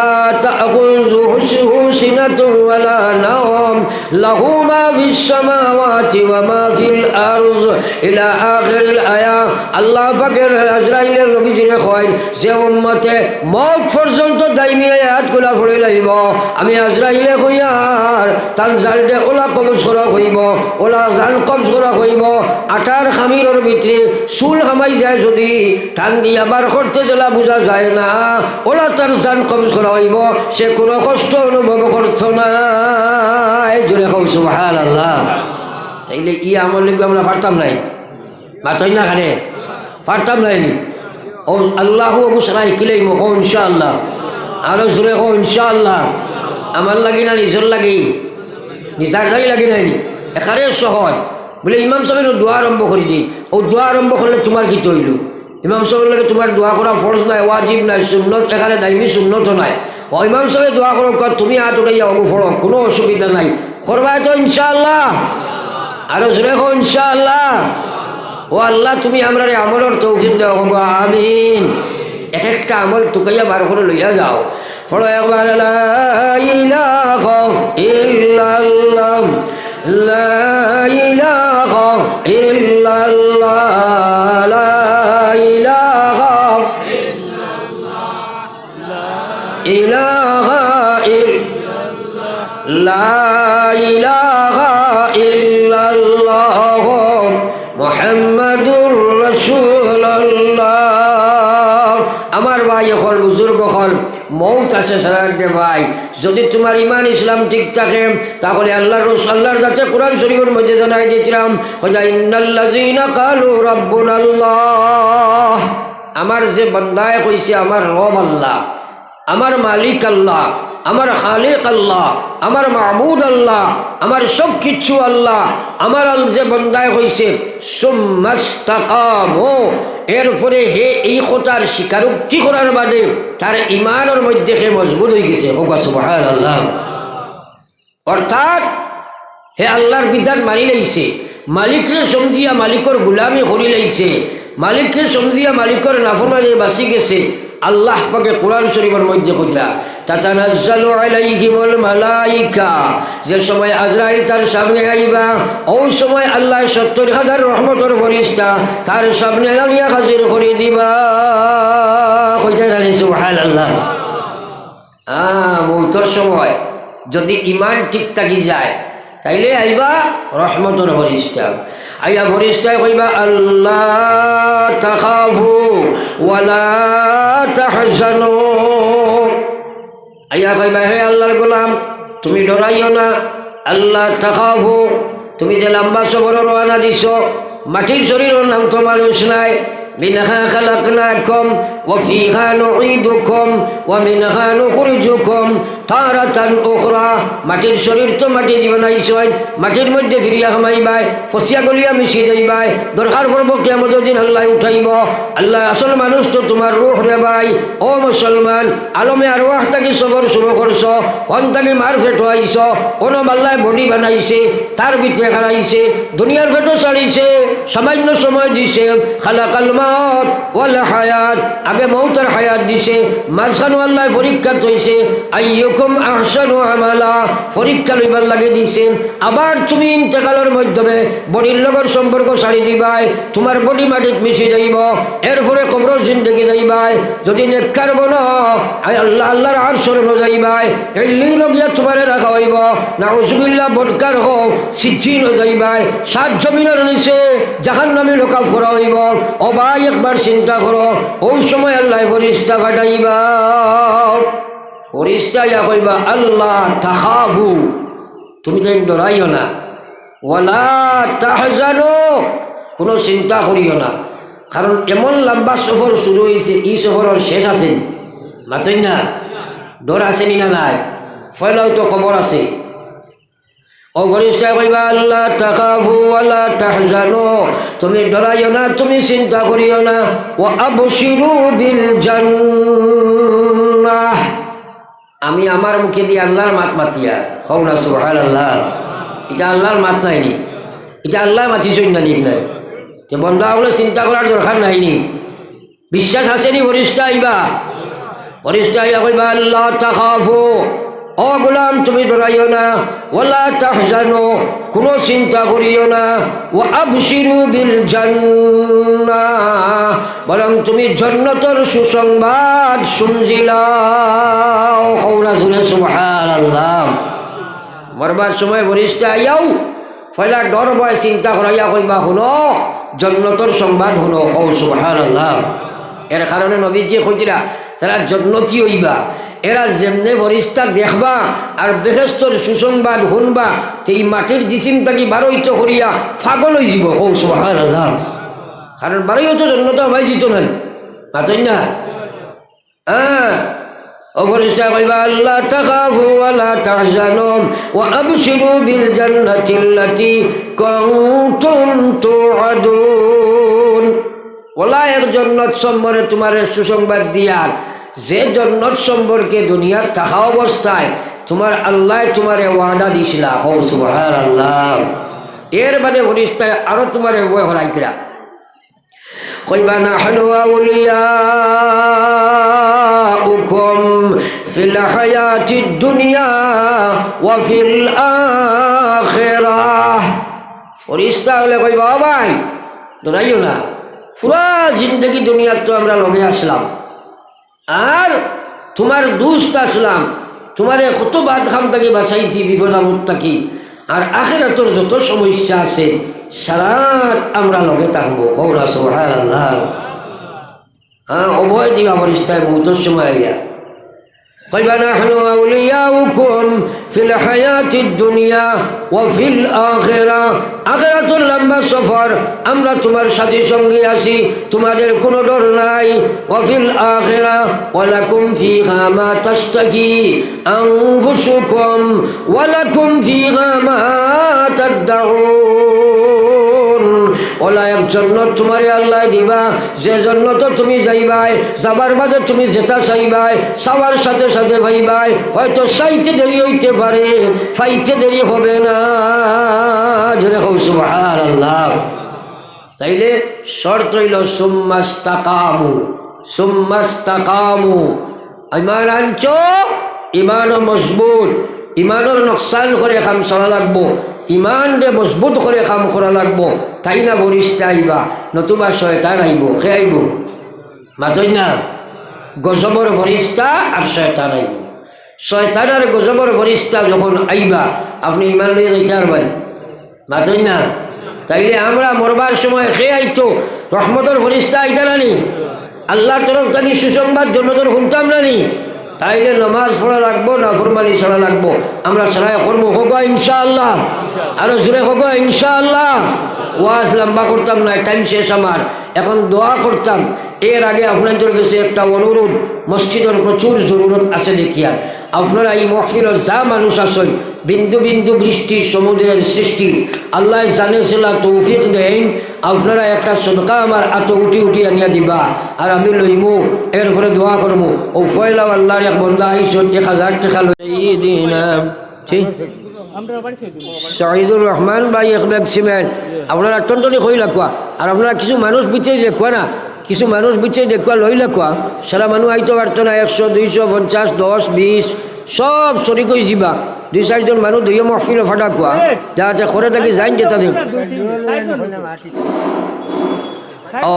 তাখুযুহু সিনাতুন ওয়ালা নাওম লাহু মা ফিস সামাওয়াতি ওয়া মা ফিল আরজ ইলা আখিরিল আয়া। আল্লাহ পাকের আজরাইলের নবীজিরে কয় যে উম্মতে মওত পর্যন্ত দাইমি আয়াতগুলা পড়ি লইব আমি আজরাইলে কইয়ার তান জালদে ওলা কবজ করা হইব, ওলা জান কবজ করা হইব, আটার খামিরের ভিতরে চুল হামাই যায় যদি টান দিয়ে আবার করতে জেলা বোঝা যায় না, ওলা তার জান কবজ করা হইব, সে কোনো কষ্ট অনুভব করত না। জোরে কও সুবহানাল্লাহ। তাইলে ই আমল লিখে আমরা পারতাম নাই, মাতই না খানে পারতাম নাইনি। ও আল্লাহু বুশরাই কিলাইমু কও ইনশাআল্লাহ, আরো জোরে কও ইনশাআল্লাহ। আমার লাগি না নিজের লাগি, নিজার যাই লাগি নাইনি, এখানে সহজ বলে ইমাম সাহেব দোয়া আরম্ভ করে দিই, ও দোয়া আরম্ভ করলে তোমার কি তৈল? ইমাম সাহেবের লাগে তোমার দোয়া করা ফরজ নাই, ওয়াজিব নাই, সুন্নত এখানে দাইমি সুন্নত নাই। ও ইমাম সাহেব দোয়া করো তুমি হাত উঠাইয়া অগু ফড়ো, কোনো অসুবিধা নাই, করবা তো ইনশাআল্লাহ, আরো জোরে কও ইনশাআল্লাহ। ও আল্লাহ তুমি আমরা আমলের তৌফিক দাও, আমিন। এক একটা আমল টুকাইয়া বার করে লইয়া যাও, ফলো একবার লা ইলাহা ইল্লাল্লাহ লা ইলাহা ইল্লাল্লাহ লা ইলাহা ইলাহা লা ইলাহা ইল্লাল্লাহ মুহাম্মাদুর রাসূলুল্লাহ। আমার ভাই হল বুজুর্গ হল মৌত আছে সারাতে ভাই, যদি তোমার ইমান ইসলাম ঠিক থাকে তাহলে আল্লাহর কাছে কোরআন শরীফের মধ্যে জানাই দিয়েছিলাম ইন্নাল্লাযীনা ক্বালু রাব্বুনাল্লাহ, আমার যে বান্দায় কইছে আমার রব আল্লাহ, আমার মালিক আল্লাহ, আমার খালিক আল্লাহ, আমার মাবুদ আল্লাহ, আমার সব কিছু আল্লাহ, আমার যে বান্দায় হইছে সুম্মাস্তাকামু, এরপরে হে এই কথার স্বীকারোক্তি করার বাদে তার ইমানের মধ্যে সে মজবুত হয়ে গেছে। সুবহানাল্লাহ। অর্থাৎ হে আল্লাহর বিধান মানি লাইছে, মালিকরে সমঝিয়া মালিকর গুলামি করি লাইছে, মালিকরে সমঝিয়া মালিকর নাফরমানি বাঁচি গেছে। আল্লাহ পাকে কোরআন শরীফের মধ্যে কইরা তাতানাজ্জালু আলাইহিমুল মালাইকা, যে সময় আজরাইল তার সামনে আইবা ওই সময় আল্লাহ ৭০,০০০ রহমতের ফেরেশতা তার সামনে আনিয়া হাজির করে দিবা। কইতে জানি সুবহানাল্লাহ। মৌতের সময় যদি ইমান ঠিক থাকি যায় তাইলে আইবা রহমতের ফেরেশতা, আইয়া ফেরেশতায় কইবা আল্লাহ তাখাফু ওয়ালা তাহজানু, আইয়া কইবা হে আল্লাহর গোলাম তুমি ডরাইও না, আল্লাহ তাখাফু, তুমি যে লম্বা সফর রওনা দিছ, মাটির শরীরের নাম তো মানুষ নাই, মিনহা খালাকনাকুম ওয়া ফিহা নুঈদুকুম ওয়া মিনহা নুখরিজুকুম তারাতান উখরা, মাটির শরীর তো মাটি বানাইছই, মাটির মধ্যে ফিরিয়া হামাইবাই, ফসিয়া গলিয়া মিশি যাইবাই, দরকার পড়ব কিয়ামতের দিন আল্লাহ উঠাইব। আল্লাহ আসল মানুষ তো তোমার রূহ রে ভাই। ও মুসলমান, আলমে আরওয়াহ থাকি সফর শুরু করছ, কোন থাকি মার ফেট হইছ, কোন আল্লাহ বডি বানাইছে, তার ভিতরে খালাইছে, দুনিয়ার ফেটও ছাড়িছে, সামান্য সময় দিছে, খালাকাল মাউত ওয়াল হায়াত, আগে মৌতের হায়াত দিছে, মাঝখানে আল্লাহ পরীক্ষা হইছে আইয়ুকুম আহসানু আমালা, পরীক্ষা লইবার লাগে দিছে। আবার তুমি ইন্তেকালের মাধ্যমে বডির লগর সম্পর্ক ছাড়ি দিবাই, তোমার বডি মাটিত মিশে যাইব, এরপরে কবর জিন্দগি যাইবাই, যদি নেককার বনো আল্লাহ আল্লাহর আরশের মধ্যে যাইবাই, ইল্লিন লগিয়া তোমারে রাখা হইব, নাউজুবিল্লাহ বদকার হোক সিজ্জিন যাইবাই, সাত জমিনের নিচে জাহান্নামে লোকাফ করা হইব। ও ভাই একবার চিন্তা করো, ওই সময় আল্লাহ ফেরেশতা পাঠাইবা, ফেরেশতা ইয়া কইবা আল্লাহ তাখাফু, তুমি তাই ডরাইও না। ওয়ালা তাহজানু, কোনো চিন্তা করিও না। কারণ এমন লম্বা সফর শুরু হয়েছে, এই সফরের শেষ আছে মাতই না। ডর আসেনি না নাই? ফয়লাও তো খবর আছে। ও গরিষ্ঠা কইবা আল্লাহ তাখাফু ওয়ালা তাহজানু, তুমি ডরাইও না, তুমি চিন্তা করিও না। ওয়া আবশিরু বিল জান্নাহ, আমি আমার মুখে দিয়ে আল্লাহর মাত মাতিয়া হও না সুবহানাল্লাহ। এটা আল্লাহর মাত নাইনি, এটা আল্লাহ মাতিছই না নিক নাই। যে বন্ধা বলে চিন্তা করার দরকার নাইনি। বিশ্বাস আসেনি বরিষ্ঠা আইবা, বরিষ্ঠা আইবা কইবা আল্লাহ তাখাফু, ও গোলাম তুমি ডরাইও না। ওয়ালা তাহজানু, কোনো চিন্তা করিও না। ওয়া আবশিরু বিল জান্নাহ, বরং তুমি জান্নাতের সুসংবাদ শুনজিলাও। কওলা জুরে সুবহানাল্লাহ। মরবার সময় বরিষ্ঠা আইয়াও ফয়লা ডর ভয় চিন্তা করাইয়া কইবা শুনো জান্নাতের সংবাদ শুনো। কও সুবহানাল্লাহ। এর কারণে নবীজি কইরা যারা জান্নাতি হইবা এরা যেমনে ফরিস্তা দেখবা আর বেহেশতর সুসংবাদ শুনবা, এই মাটির জিসিম থাকি বারোইত করিয়া পাগল হয়ে যাব। কও সুবহানাল্লাহ। কারণ বারোই তো জান্নাত পাইছি তো নেন মাতই না। ও ফরিস্তা কইবা আল্লাহ তাখাফু ওয়ালা তাহজানু ওয়া আবশিরু বিল জান্নাতিল্লাতী কুনতুম তুআদুন। ওলা এক জান্নাত সম্পর্কে তোমার সুসংবাদ দিয়ার, যে জান্নাত সম্পর্কে দুনিয়ার থাকা অবস্থায় তোমার আল্লাহ তোমারে ওয়াদা দিছিলা। হো সুবহানাল্লাহ। এর বাদে ফরিস্তায় আরো তোমারে বয় হরাইতরা কইবা নাহনু আউলিয়াউকুম ফিল হায়াতিদ দুনিয়া ওয়া ফিল আখিরাহ। ফরিস্তা হলে কইবা ও ভাই ডরাইও না, পুরা জিন্দগি দুনিয়ার তো আমরা লগে আসলাম আর তোমার দুষ্ট আসলাম, তোমারে কত বাদ খাম থাকি বাঁচাইছি বিপদ আপদ থাকি, আর আখিরাতের যত সমস্যা আছে সারাত আমরা লগে থাকবো। কওলা সুবহানাল্লাহ। অভয় দিবা ফরিস্তায় বহুতর সময় আইয়া কইবা নাহনু আউলিয়াউকুম ফিল হায়াতিদ দুনিয়া ওয়া ফিল আখিরাহ। আখিরাতুল লম্বা সফর, আমরা তোমার সাথে সঙ্গে আছি, তোমাদের কোনো ডর নাই। ওয়া ফিল আখিরাহ ওয়া লাকুম ফিহা মা তাশতাহি আনফুসুকুম ওয়া লাকুম ফিহা মা তাদউন। ওলা এক জান্নাত তোমারে আল্লাহ দিবা, যে জান্নাত তুমি যাইবাই, যাবার বাদে তুমি যেটা চাইবাই চাওয়ার সাথে সাথে পাইবাই। হয়তো চাইতে দেরি হইতে পারে, পাইতে দেরি হবে না। জোরে কও সুবহানাল্লাহ। তাইলে শর্ত হইল সুম্মাস্তাকামু, সুম্মাস্তাকামু। ইমান আনছো, ইমানও মজবুত, ইমানের নকশান করে কাম চলা লাগবো, ইমান দে মজবুত করে কাম করা লাগবো। তাই না ফরিস্তা আইবা, নতুবা শয়তান আইব। সে আইব মাতই না, গজবর ফরিস্তা আর শয়তান আইব। শয়তান আর গজবর ফরিস্তা যখন আইবা আপনি ইমান লইয়া যাইতে পারবেন মাতই না। তাইলে আমরা মরবার সময় সে আইতো রহমতের ফরিস্তা আইতা নানি, আল্লাহর তরফ থেকে সুসংবাদ জন্মতর শুনতাম নানি। তাইলে নামাজ পড়া লাগবো, নাফরমানি ছাড়া লাগবো। আমরা ছাড়াই করবো, হোক ইনশাআল্লাহ। আরো জোরে হোক ইনশাআল্লাহ। ওয়াজ লম্বা করতাম না, টাইম শেষ আমার। এখন দোয়া করতাম। এর আগে আপনাদের কাছে একটা অনুরোধ, মসজিদের প্রচুর জরুরত আছে দেখিয়া আপনারা এই মহফিলের যা মানুষ আসেন, বিন্দু বিন্দু বৃষ্টি সমুদ্রের সৃষ্টি আল্লাহ জানেছিলা তৌফিক দেন। আপনারা একটা সদকা আমার আত উঠি উঠি আনিয়া দিবা আর আমি লইমু, এরপরে দোয়া করবো। ও ফয়লা আল্লাহর এক বন্ধা আইসো 1000 টাকা লইদিনা। ঠিক শহীদুর রহমান ভাই এক ব্যাগ সিমেন্ট আপনারা টনটনি কই লাগবা। আর আপনারা কিছু মানুষ বিচে দেখবা না, কিছু মানুষ বিচে দেখবা লই লাগবা। সারা মানুষ আইতে পারতো না, 100 200 50 10 20 সব শরিক হয়ে যাবা। 2-4 জন মানুষ দুইও মহফিল ফাটা কোয়া যাতে করে থাকি যাইন যেটা দেব। ও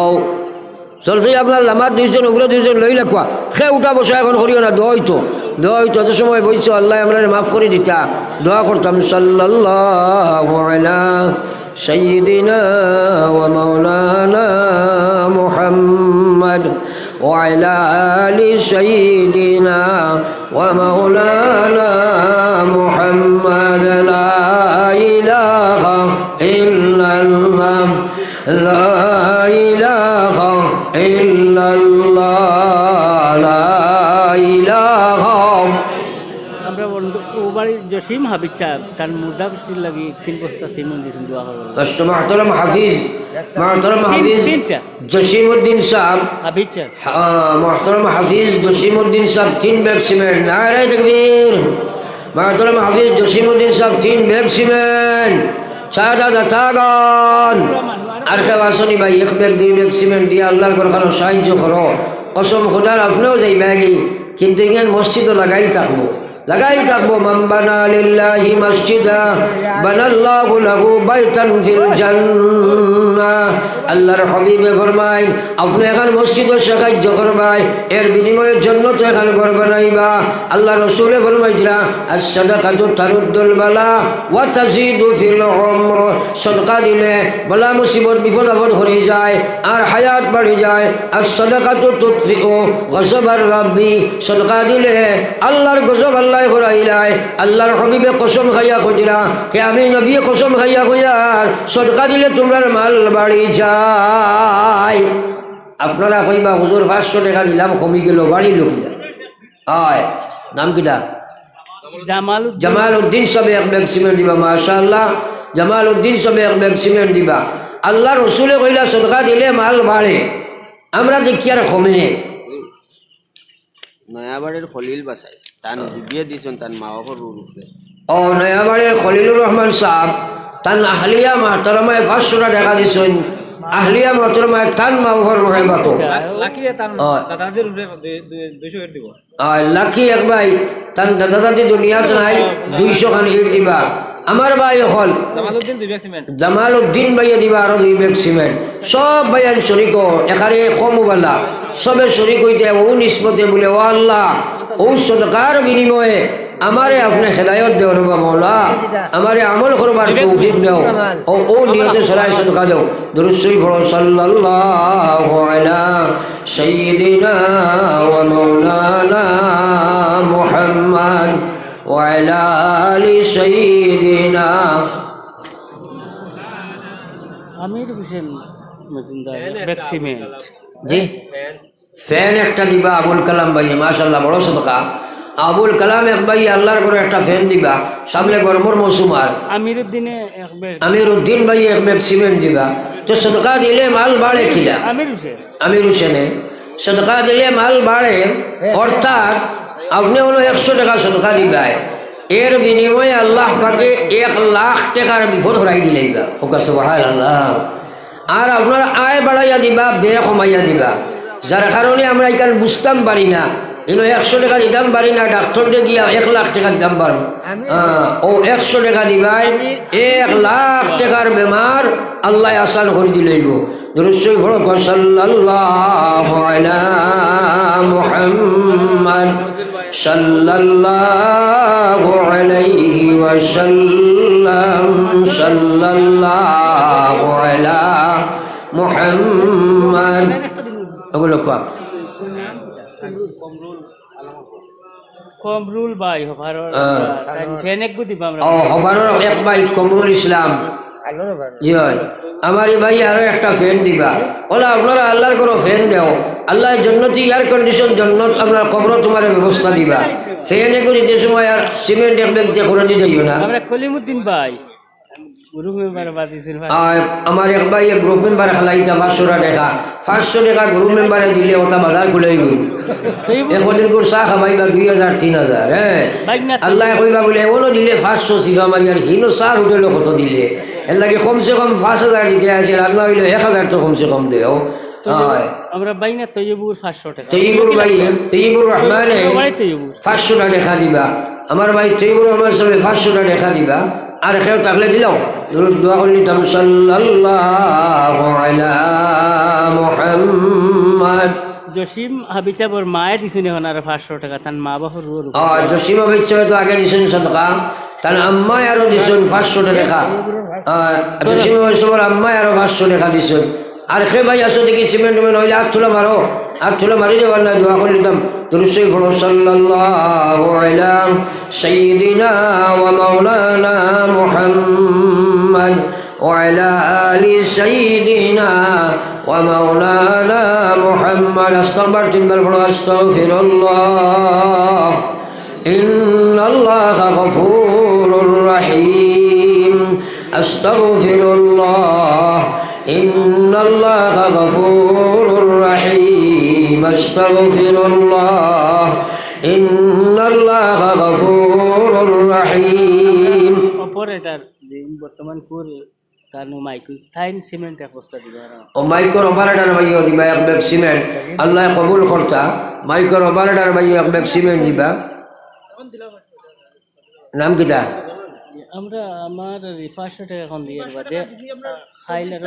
চলতে আপনার আমার 2 জন ওগুলো 2 জন লই লাগবা। সে উঠা বসা এখন করিও না, দোয়া হইতো এত সময় বইছো আল্লাহ আমরা মাফ করে দিতা। দোয়া করতাম সাল্লাল্লাহু আলা সাইয়্যিদিনা ওয়া মাওলানা মুহাম্মদ ওয়া আলা আলি সাইয়্যিদিনা ওয়া মাওলানা মুহাম্মদ। বাড়ির জসিম হাবিব সাহেব তার মুর্দা বৃষ্টির লাগি 3 বস্তা সিমেন্ট দিয়েছেন দোয়া করবেন। কষ্ট মহতরম হাফিজ তিনটা জসিমউদ্দিন সাহেব হাবিব সাহেব মহতরম হাফিজ জসিমউদ্দিন সাহেব 3 ব্যাগ সিমেন্ট। নারে তাকবীর। মহতরম হাফিজ জসিমউদ্দিন সাহেব 3 ব্যাগ সিমেন্ট। চাঁদা দাতাগণ আর কেউ আসনি ভাই 1 ব্যাগ 2 ব্যাগ সিমেন্ট দিয়ে আল্লাহর ঘরখানো সাহায্য করো। কসম খোদার আপনিও যাই ব্যাগই, কিন্তু ইংন মসজিদও লাগাই থাকবো মান বানা লিল্লাহি মসজিদা বানাল্লাহু লাহু বাইতান ফিল জান্নাহ। আল্লাহর হাবিবে ফরমায় আপনি এখন মসজিদও সাহায্য করবাই, এর বিনিময়ের জন্য তো এখন ঘর বানাইবা। আল্লাহ রাসূলে ফরমাইছিলা আস-সাদাকাতু তারুদ্দুল বালা ওয়া তাজিদু ফিল উমর। সদকা দিলে বালা মুসিবত বিপদ আপদ হয়ে যায় আর হায়াত বাড়ে যায়। আস-সাদাকাতু তুতফিউ গযবার রাব্বি। সদকা দিলে আল্লাহর গজব আল্লাহ ঘুরাইলাই। আল্লাহর হাবিবে কসম খাইয়া কইরা কে আমি নবী কসম খাইয়া কইয়ার সদকা দিলে তোমরা মাল বাড়ি যায়। আপনারা কইবা হুজুর 500 টাকা দিলাম কমে গেল, বাড়ি লোকিলা হয় নাম কিটা? জামালউদ্দিন সবে 1 ব্যাগ সিমেন্ট দিবা। মাশাআল্লাহ, জামালউদ্দিন সবে 1 ব্যাগ সিমেন্ট দিবা। আল্লাহ রসুলে কইলা সদকা দিলে মাল বাড়ে, আমরা দেখি আর কমে। নয়াবাড়ির খলিল বাসাই তান বিয়ে দিয়েছেন তার মা বাবার রূপে। ও নয়াবাড়ির খলিলুর রহমান সাহেব তান আহলিয়া মাহতারামায় 500 টাকা দিছেন। আহলিয়া মাহতারামায় তান মা বাবার রহে বাকো লাকিয়ে তান দাদাদের রূপে 200 এর দিব। লাকি এক ভাই তান দাদা দাদি দুনিয়াতে নাই 200 খান ইট দিবা। আমার ভাই হল জামালউদ্দিন ভাইয়া দিবা আরো 2 ব্যাগ সিমেন্ট। সব ভাইয়ান শরিক এখানে কমওয়ালা সবে শরিক হইতে ও নিসবতে বলে ও আল্লাহ ও সদকার বিনিময়ে আমারে আপনি হেদায়ত দেও রে মওলা, আমারে আমল করবার তৌফিক দাও ও নিয়তে সরাই সদকা দাও। দুরূদ শরীফ পড়ো সাল্লাল্লাহু আলা সাইয়্যিদিনা ওয়া মাওলানা মুহাম্মদ ওয়া আলা আলি সাইয়্যিদিনা। আমির হোসেন মজুমদার ব্যাগ সিমেন্ট জি ফ্যান একটা দিবা আবুল কালাম ভাই, মাশাআল্লাহ বড় সদকা। আবুল কালাম এক ভাই আল্লাহর করে একটা ফ্যান দিবা, সামনে গরমের মৌসুম আর আমিরউদ্দিন ভাই 1 ব্যাগ সিমেন্ট দিবা। তো সদকা দিলে মাল বাড়ে কিলা? আমির হোসেনে সদকা দিলে মাল বাড়ে, অর্থাৎ আপনি হলো 100 টাকা সদকা দিবাই, এর বিনিময়ে আল্লাহ পাকে 1 লাখ টাকার বিপদ হরাই দিলেইবা। ওকা সুবহানাল্লাহ। আর আপনার আয় বাড়াইয়া দিবা, ব্যয় কমাইয়া দিবা, যার কারণে আমরা এখানে বুঝতাম পারি না। 100 টাকা দিতাম পারি না, ডাক্তারকে গিয়া 1 লাখ টাকা দিতাম পারবো। ও 100 টাকা দিবাই 1 লাখ টাকার বেমার আল্লাহ আসান করে দিলেইব। দুরূদ শরীফ পড়ো সাল্লাল্লাহু আলা মুহাম্মদ সাল্লাল্লাহু আলাইহি ওয়াসাল্লাম সাল্লাল্লাহু আলা মুহাম্মদ। ওগুলো কম কমরুল ভাই হভারর ফ্যান এক দিবা আমরা। হভারর এক ভাই কমরুল ইসলাম জি হয় আমার ভাই আরো একটা ফ্যান দিবা। ওলা আপনারা আল্লাহর করো ফ্যান দেও, আল্লাহ জন্নতি এয়ার কন্ডিশন জন্নত আপনার কবর তোমার ব্যবস্থা দিবা। ফ্যান এগো দিতে সময় আর সিমেন্ট এক ব্যাগ দিয়ে করে দিতে না। আমরা কলিমউদ্দিন ভাই গ্রুপ মেম্বার বাদিছিল ভাই, আমার এক ভাই গ্রুপ মেম্বার খালাইতা 500 টাকা 500 টাকা গ্রুপ মেম্বারে দিলে ওটা বাজার খুলেইব। একদিন করে চা খাবাইবা 2000 3000। হ্যাঁ আল্লাহ কইবা বলে ওলো দিলে 500 সিফা মারি আর হিনো চা হোটেল কত দিলে এর লাগে কমসে কম 5000 দিতে আছে, আর না হইলে 1000 তো কমসে কম দেও। আমরা বাইনা তৈয়বুর 500 টাকা তৈয়বুর ভাই তৈয়বুর রহমানে 500 টাকা দিবা। আমার ভাই তৈয়বুর রহমান সাহেব 500 টাকা দিবা। আর কেউ থাকলে দিলাম দোয়া করলিতাম সাল্লাল্লাহু আলা মুহাম্মদ। জসিম হাবিচাবর মায়ের দিছেন এখন আর 500 টাকা তার মা বাবার রুর। জসিম হাবিচাব তো আগে দিছেন সদকা, তার আম্মা আরো দিছেন 500 টাকা। জসিম হাবিচাবর আম্মা আরো 500 টাকা দিছেন। আর সে ভাই আসো দেখি সিমেন্ট হইলে আর তুলা মারো, আর তুলা মারি দেওয়ার না দোয়া করলিতাম দুরূদ শরীফ পড়ো সাল্লাল্লাহু আলা সাইয়্যিদিনা ওয়া মাওলানা মুহাম্মদ ওয়া আলা আলি সাইয়্যিদিনা ওয়া মাওলানা মুহাম্মদ। আস্তাগফির তিনবার পড়ো আস্তাগফিরুল্লাহ ইন্নাল্লাহা غفور رحيم أستغفر الله إن الله غفور رحيم أستغفر الله إن الله غفور رحيم অপারেটর যে বর্তমান কোর তার মাইক থাইন সিমেন্ট এক বস্তা দিবে ও মাইকর অপারেটর ভাইও দিবা এক ব্যাগ সিমেন্ট আল্লাহ কবুল করতা মাইকর অপারেটর ভাইও এক ব্যাগ সিমেন্ট দিবা নাম কিটা আমরা আমার 500 টাকা এখন দিয়ে বাদে খাইলে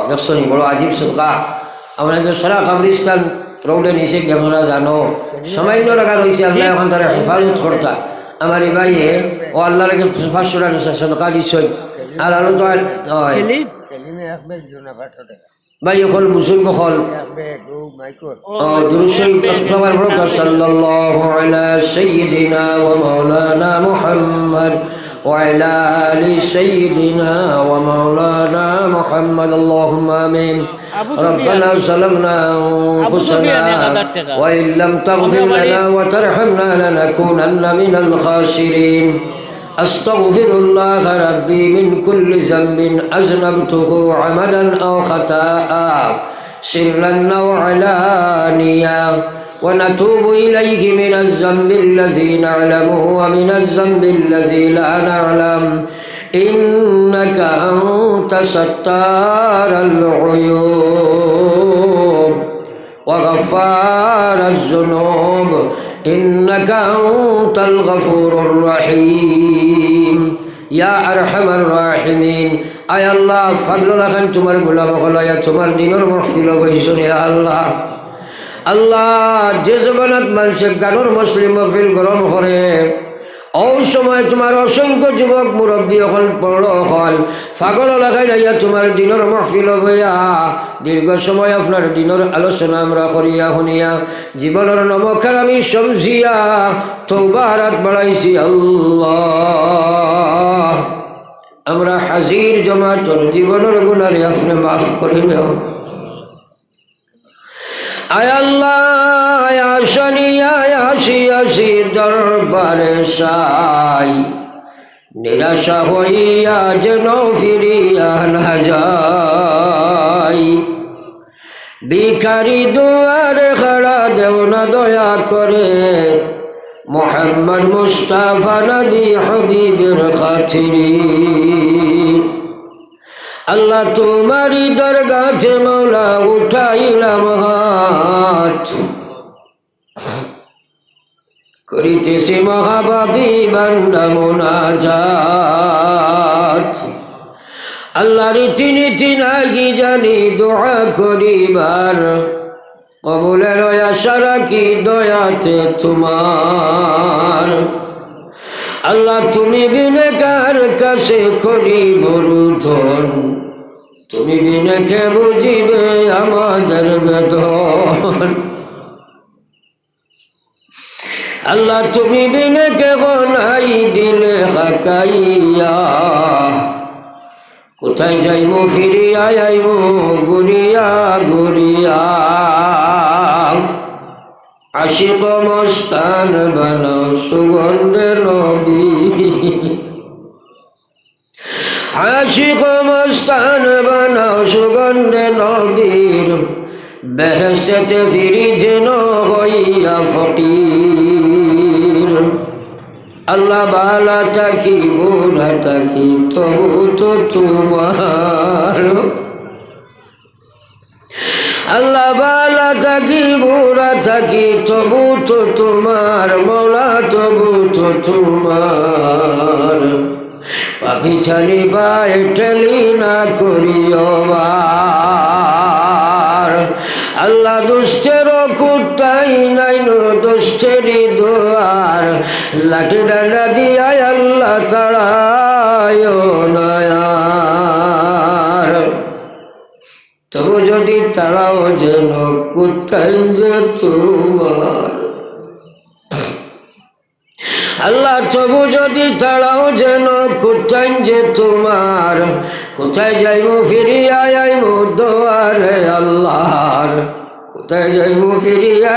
দেখছনি বড় আজিব সদকা আমরা যে সারা কবরিস্তান রোডে নিচে ক্যামেরা জানো সামান্য টাকা রয়েছে আল্লাহ এখন তারা হেফাজত করতা আমার এই ভাইয়ে ও আল্লাহ রেখে 500 টাকা সদকা দিচ্ছেন আর আরো তো ভাই এখন বুজুর্গ হল সাল্লাল্লাহু আলা সাইয়্যিদিনা ওয়া মাওলানা মুহাম্মদ وعلى آل سيدنا ومولانا محمد اللهم آمين ربنا ظلمنا أنفسنا وإن لم تغفر لنا وترحمنا لنكونن من الخاسرين أستغفر الله ربي من كل ذنب أذنبته عمدا أو خطأ سرا أو علانيا ونتوب إليه من الذنب الذي نعلم ومن الذنب الذي لا نعلم إنك أنت ستار العيوب وغفار الذنوب إنك أنت الغفور الرحيم يا أرحم الراحمين أي الله فضل لك تمر غلام خلا يا تمر دينر محفل ويسون يا الله আল্লাহ যে জবানত মানুষের গানোর মুসলিম মহফিল গরম করে ওই সময় তোমার অসংখ্য যুবক মুরব্বী হল বড় হল পাগল লাগাই যাইয়া তোমার দিনের মহফিল হইয়া দীর্ঘ সময় আপনার দিনের আলোচনা আমরা করিয়া শুনিয়া জীবনের নমকার আমি সমঝিয়া তওবার হাত বাড়াইছি আল্লাহ আমরা হাজির জমাতর জীবনের গুনারে আপনি মাফ করে দাও আয় আল্লাহ আশানি আশি আশি দরবারে সাই নিরাশা হইয়া যেন ফিরিয়া না যাই ভিখারি দুয়ারে খাড়া দেও না দয়া করে মোহাম্মদ মুস্তাফা নবী হাবিবের খাতিরে আল্লাহ তোমারি দরগাহে মৌলা উঠাইলাম হাত করিতেছি মহাবাবী বান্দা মুনাজাত আল্লাহ রীতিনীতি নাহি জানি দোয়া করিবার কবুলের আশা রাখি দয়াতে তোমার আল্লাহ তুমি বিনে কার কাছে করিব রুদন তুমি বিনে কে বুঝিবে আমাদের বেদন আল্লাহ তুমি বিনে কে নাই দিলে হাকাইয়া কোথায় যাইমু ফিরিয়া যাইমু গুরিয়া গুরিয়া আশিক মস্তান বানাও সুগন্ধে নবী আশিক মস্তান বানাও সুগন্ধে নবীর বেহেশতে ফিরি যেন হইয়া ফকির আল্লাহ বালা থাকি বুড়া থাকি তবু তো তোমার আল্লাহ বালা থাকি বুড়া থাকি তবু তো তোমার মৌলা তবু তো তোমার পাখি ছাড়ি বাই ঠেলি না করিও আল্লাহ দুষ্টের কুটাই নাই দুষ্টেরই দোয়ার লাঠি ডান্ডা দিয়াই আল্লাহ তাড়ায় নয়ার তবু যদি তাড়াও যেন কোথায় যে তোমার আল্লাহ তবু যদি তাড়াও যেন কোথায় যে তোমার কোথায় যাইমু ফিরিয়া যাইমু দোয়ারে আল্লাহর তাই যাইব ফিরিয়া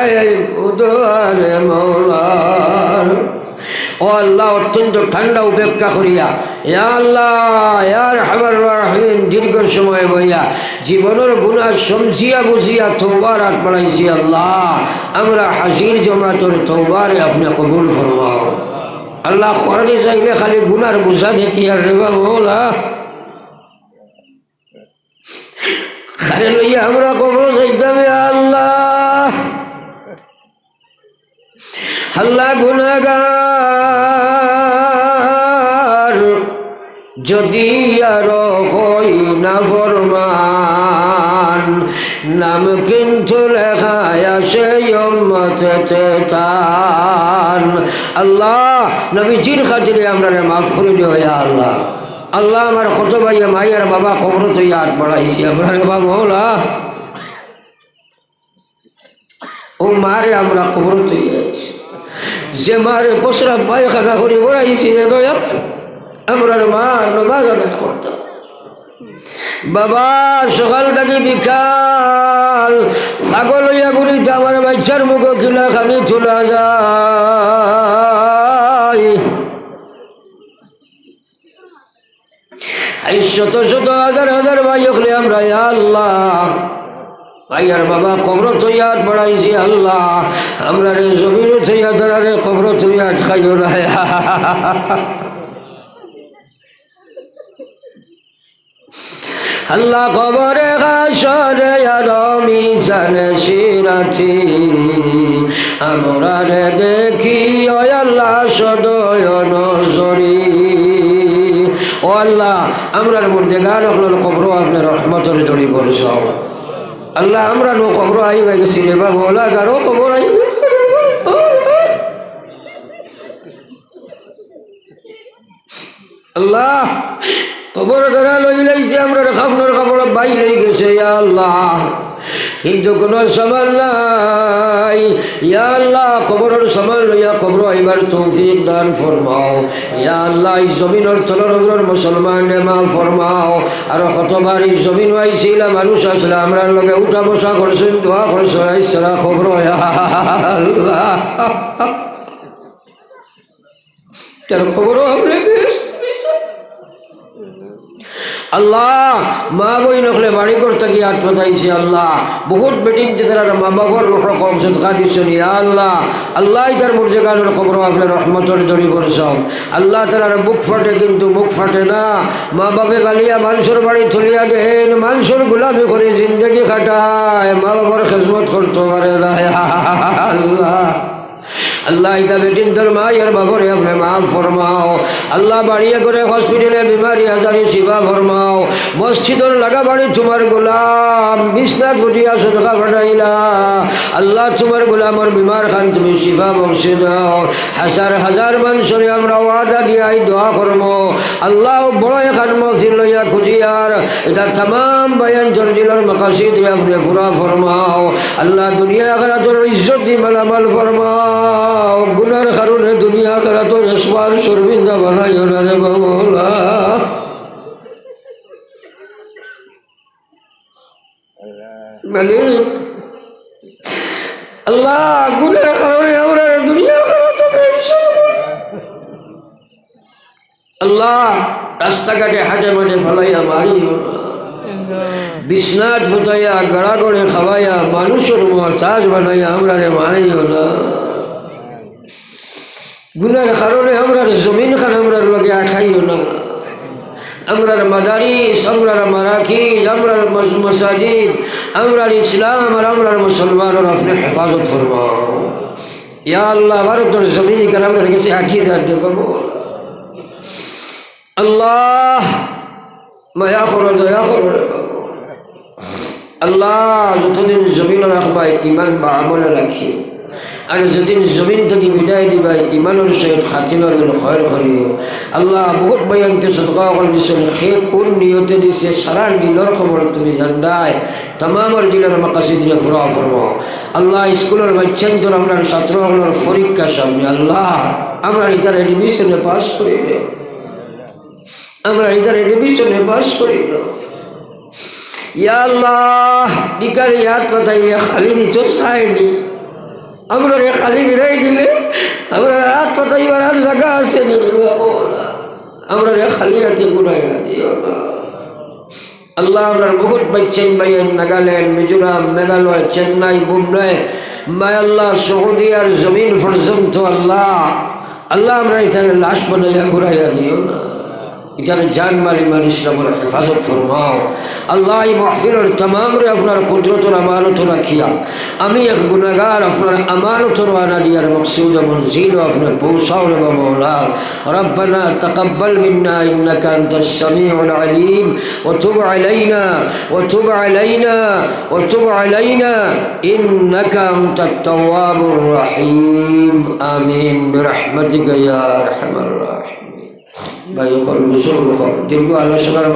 দুয়ারে মৌলার। ও আল্লাহ, অত্যন্ত ঠান্ডা উপেক্ষা করিয়া ইয়া আল্লাহ ইয়া রাহমান রাহিম দীর্ঘ সময় বইয়া জীবনের গুনাহ সমঝিয়া বুঝিয়া তওবার হাত বাড়াইছি। আল্লাহ, আমরা হাজির জমাতের তওবারে আপনি কবুল ফরমাও। আল্লাহ, কোরআনে চাইলে খালি গুনার বোঝা দেখি আর রে মৌলা খালি লইয়া আমরা কবর যাইতাম। আল্লাহ আল্লাহ গুনাহগার যদি আর হই না ফরমান, নাম কিন্তু লেখায় আসে উম্মতেতে তান। আল্লাহ, নবীজির খাতিরে আমরা মাফ করে দিও ইয়া আল্লাহ। আল্লাহ, আমার কত ভাইয়া মাইয়ার বাবা কবর তুই হাত বাড়াইছি আমরা বাবা মৌলা, ও মারে আমরা কবর তুই আছি, যে মারে বসরা পায়খানা করে বড়াইছি রে দয়া আমরা মার নমাজ আদায় করতাম। বাবা সকাল থেকে বিকাল পাগল হইয়া ঘুরিতে আমার বাচ্চার মুখ কিলা খানি চলা যায়। শত শত হাজার হাজার ভাই হলে আমরা ইয়া আল্লাহ ভাইয়ার বাবা কবর তৈয়ার বাড়াইছি। আল্লাহ, আমরা রে জমিন তৈয়া ধরা রে কবর তৈয়া খাইও না। আল্লাহ, কবরে হাসরে আর মিজানে সিরাতি আমরা রে দেখি ও আল্লাহ সদয় নজরি। ও আল্লাহ, আমরার মধ্যে গান হল কবর আপনার রহমতের জড়ি পড়ছ। আল্লাহ, আমরা নো কবর আই হয়ে গেছি রে বাবু, ওলা গারো কবর আই। আল্লাহ, কবর ধরা লই লাইছে আমরা খাফনের কাপড় বাইরে গেছে ইয়া আল্লাহ, কিন্তু কোনো সামান নাই। ইয়া আল্লাহ, কবরের সামান লইয়া কবর আইবার তৌফিক দান ফরমাও। ইয়া আল্লাহ, এই জমিনের তলর মুসলমান মা ফরমাও। আর কতবার এই জমিন আইছিল মানুষ আসলে আমরা লগে উঠা বসা করছেন, দোয়া করছে, আইসরা খবর আল্লাহ তার খবরও আমরা আল্লাহ মা বই নকলে বাড়ি করতে গিয়ে হাত পাতাইছে। আল্লাহ, বহুত বেটিং তারা মা বাবার রোহ কম সদকা দিচ্ছেন। আল্লাহ আল্লাহ তার মুর্জেগানের খবর আপনার রহমতের জড়ি করছ। আল্লাহ তার বুক ফাটে কিন্তু মুখ ফাটে না। মা বাপে গালিয়া মানুষের বাড়ি চলিয়া দেন, মানুষের গুলামি করে জিন্দগি কাটায়, মা বাবার খেজমত করতে পারে না। আল্লাহ আল্লাহ, এটা বেটিন তোর মায়ের বাবরে আপনি মাফ ফরমাও। আল্লাহ, বাড়িয়ে করে হসপিটালে বিমারি আজারি শিবা ফরমাও। মসজিদর লাগা বাড়ি তোমার গোলাম বিছনাথ ফুটিয়া সদকা ফাটাইলা। আল্লাহ, তোমার গোলামর বিমার খান তুমি শিফা বক্সে দাও। হাজার হাজার মানুষরে আমরা ওয়াদা দিয়াই দোয়া করবো। আল্লাহ, বড় এখান মফির লইয়া খুঁজিয়ার এটা তাম বায়ান জরজিলার মাকাসিদ আপনি পুরা ফরমাও। আল্লাহ, দুনিয়া খানা তোর ইজ্জত দি মালামাল ফরমাও। গুনার কারণে দুনিয়া করা তো রেসবার শর্মিন্দা বানাইও না রে বাবলা। আল্লাহ, গুনার কারণে আমরা দুনিয়া করা তো আল্লাহ, রাস্তাঘাটে হাটে মাঠে ফেলাইয়া মারিও না। বিছনাথ ফুটাইয়া গড়া গড়ে খাওয়াইয়া মানুষের মহতাজ বানাইয়া আমরা রে মারিও না। গুনার কারণে আমরা জমিন খান আমরার লগে আঠাইও না। আমরার মাদারিস, আমরার মারাকিজ, আমরার মসাজিদ, আমরার ইসলাম আর আমরার মুসলমানের আপনি হেফাজত ফরমাও। ইয়া আল্লাহ, ভারতের জমিন কেন আমরা গেছি 80,000 টাকা। আল্লাহ, মায়া করো, দয়া করো। আল্লাহ, যতদিন জমিন রাখবাই ইমান বা আমলে রাখি, আর যেদিন জমিন থেকে বিদায় দিবাই ইমানের সহিত খাতিমার খয়ের করিও। আল্লাহ, বহুত বয়ানতে সদকা দিচ্ছেন, সে কোন নিয়তে দিছে সারার দিনের খবর তুমি জানাই। তামামের দিনের মাকাসিদ দিয়ে ফুরা ফরমাও। আল্লাহ, স্কুলের বাচ্চান্তর আমরা ছাত্রগুলোর পরীক্ষা সামনে। আল্লাহ, আমরা ইতার এডমিশনে পাস করি না, আমরা ইতার এডমিশনে পাস করি না। ইয়া আল্লাহ বিকারি হাত পাতাইলে খালি নিচো চাইনি আমরা খালি বিরাই দিলে আমরা হাত পাতাইবার আর জায়গা আছে নি আমরা খালি হাতে ঘুরাইয়া দিও না আল্লাহ আমরা বহুত বাচ্চেন বাইন নাগাল্যান্ড মিজোরাম মেঘালয় চেন্নাই মুম্বাই মায় আল্লাহ সৌদি আর জমিন পর্যন্ত আল্লাহ আল্লাহ আমরা এখানে লাশ বানাইয়া ঘুরাইয়া দিও না এখানে জান মারি মারি ইসলামের হেফাজত ফরমাও আল্লাহ এই মাহফিলের तमाम রে আপনার কুদরতের আমানত রাখিয়া আমি এক গুনাহগার আপনার আমানতের ওয়ানা দিয়ার মকসুদ মনজিল আপনার পৌঁছাও রে মাওলা ربنا تقبل منا انك انت السميع العليم وتب علينا وتب علينا وتب علينا انك انت التواب الرحيم آمين برحمتك يا ارحم الراحمين. Baik, kalau disuruh, jadi gua Allah sekarang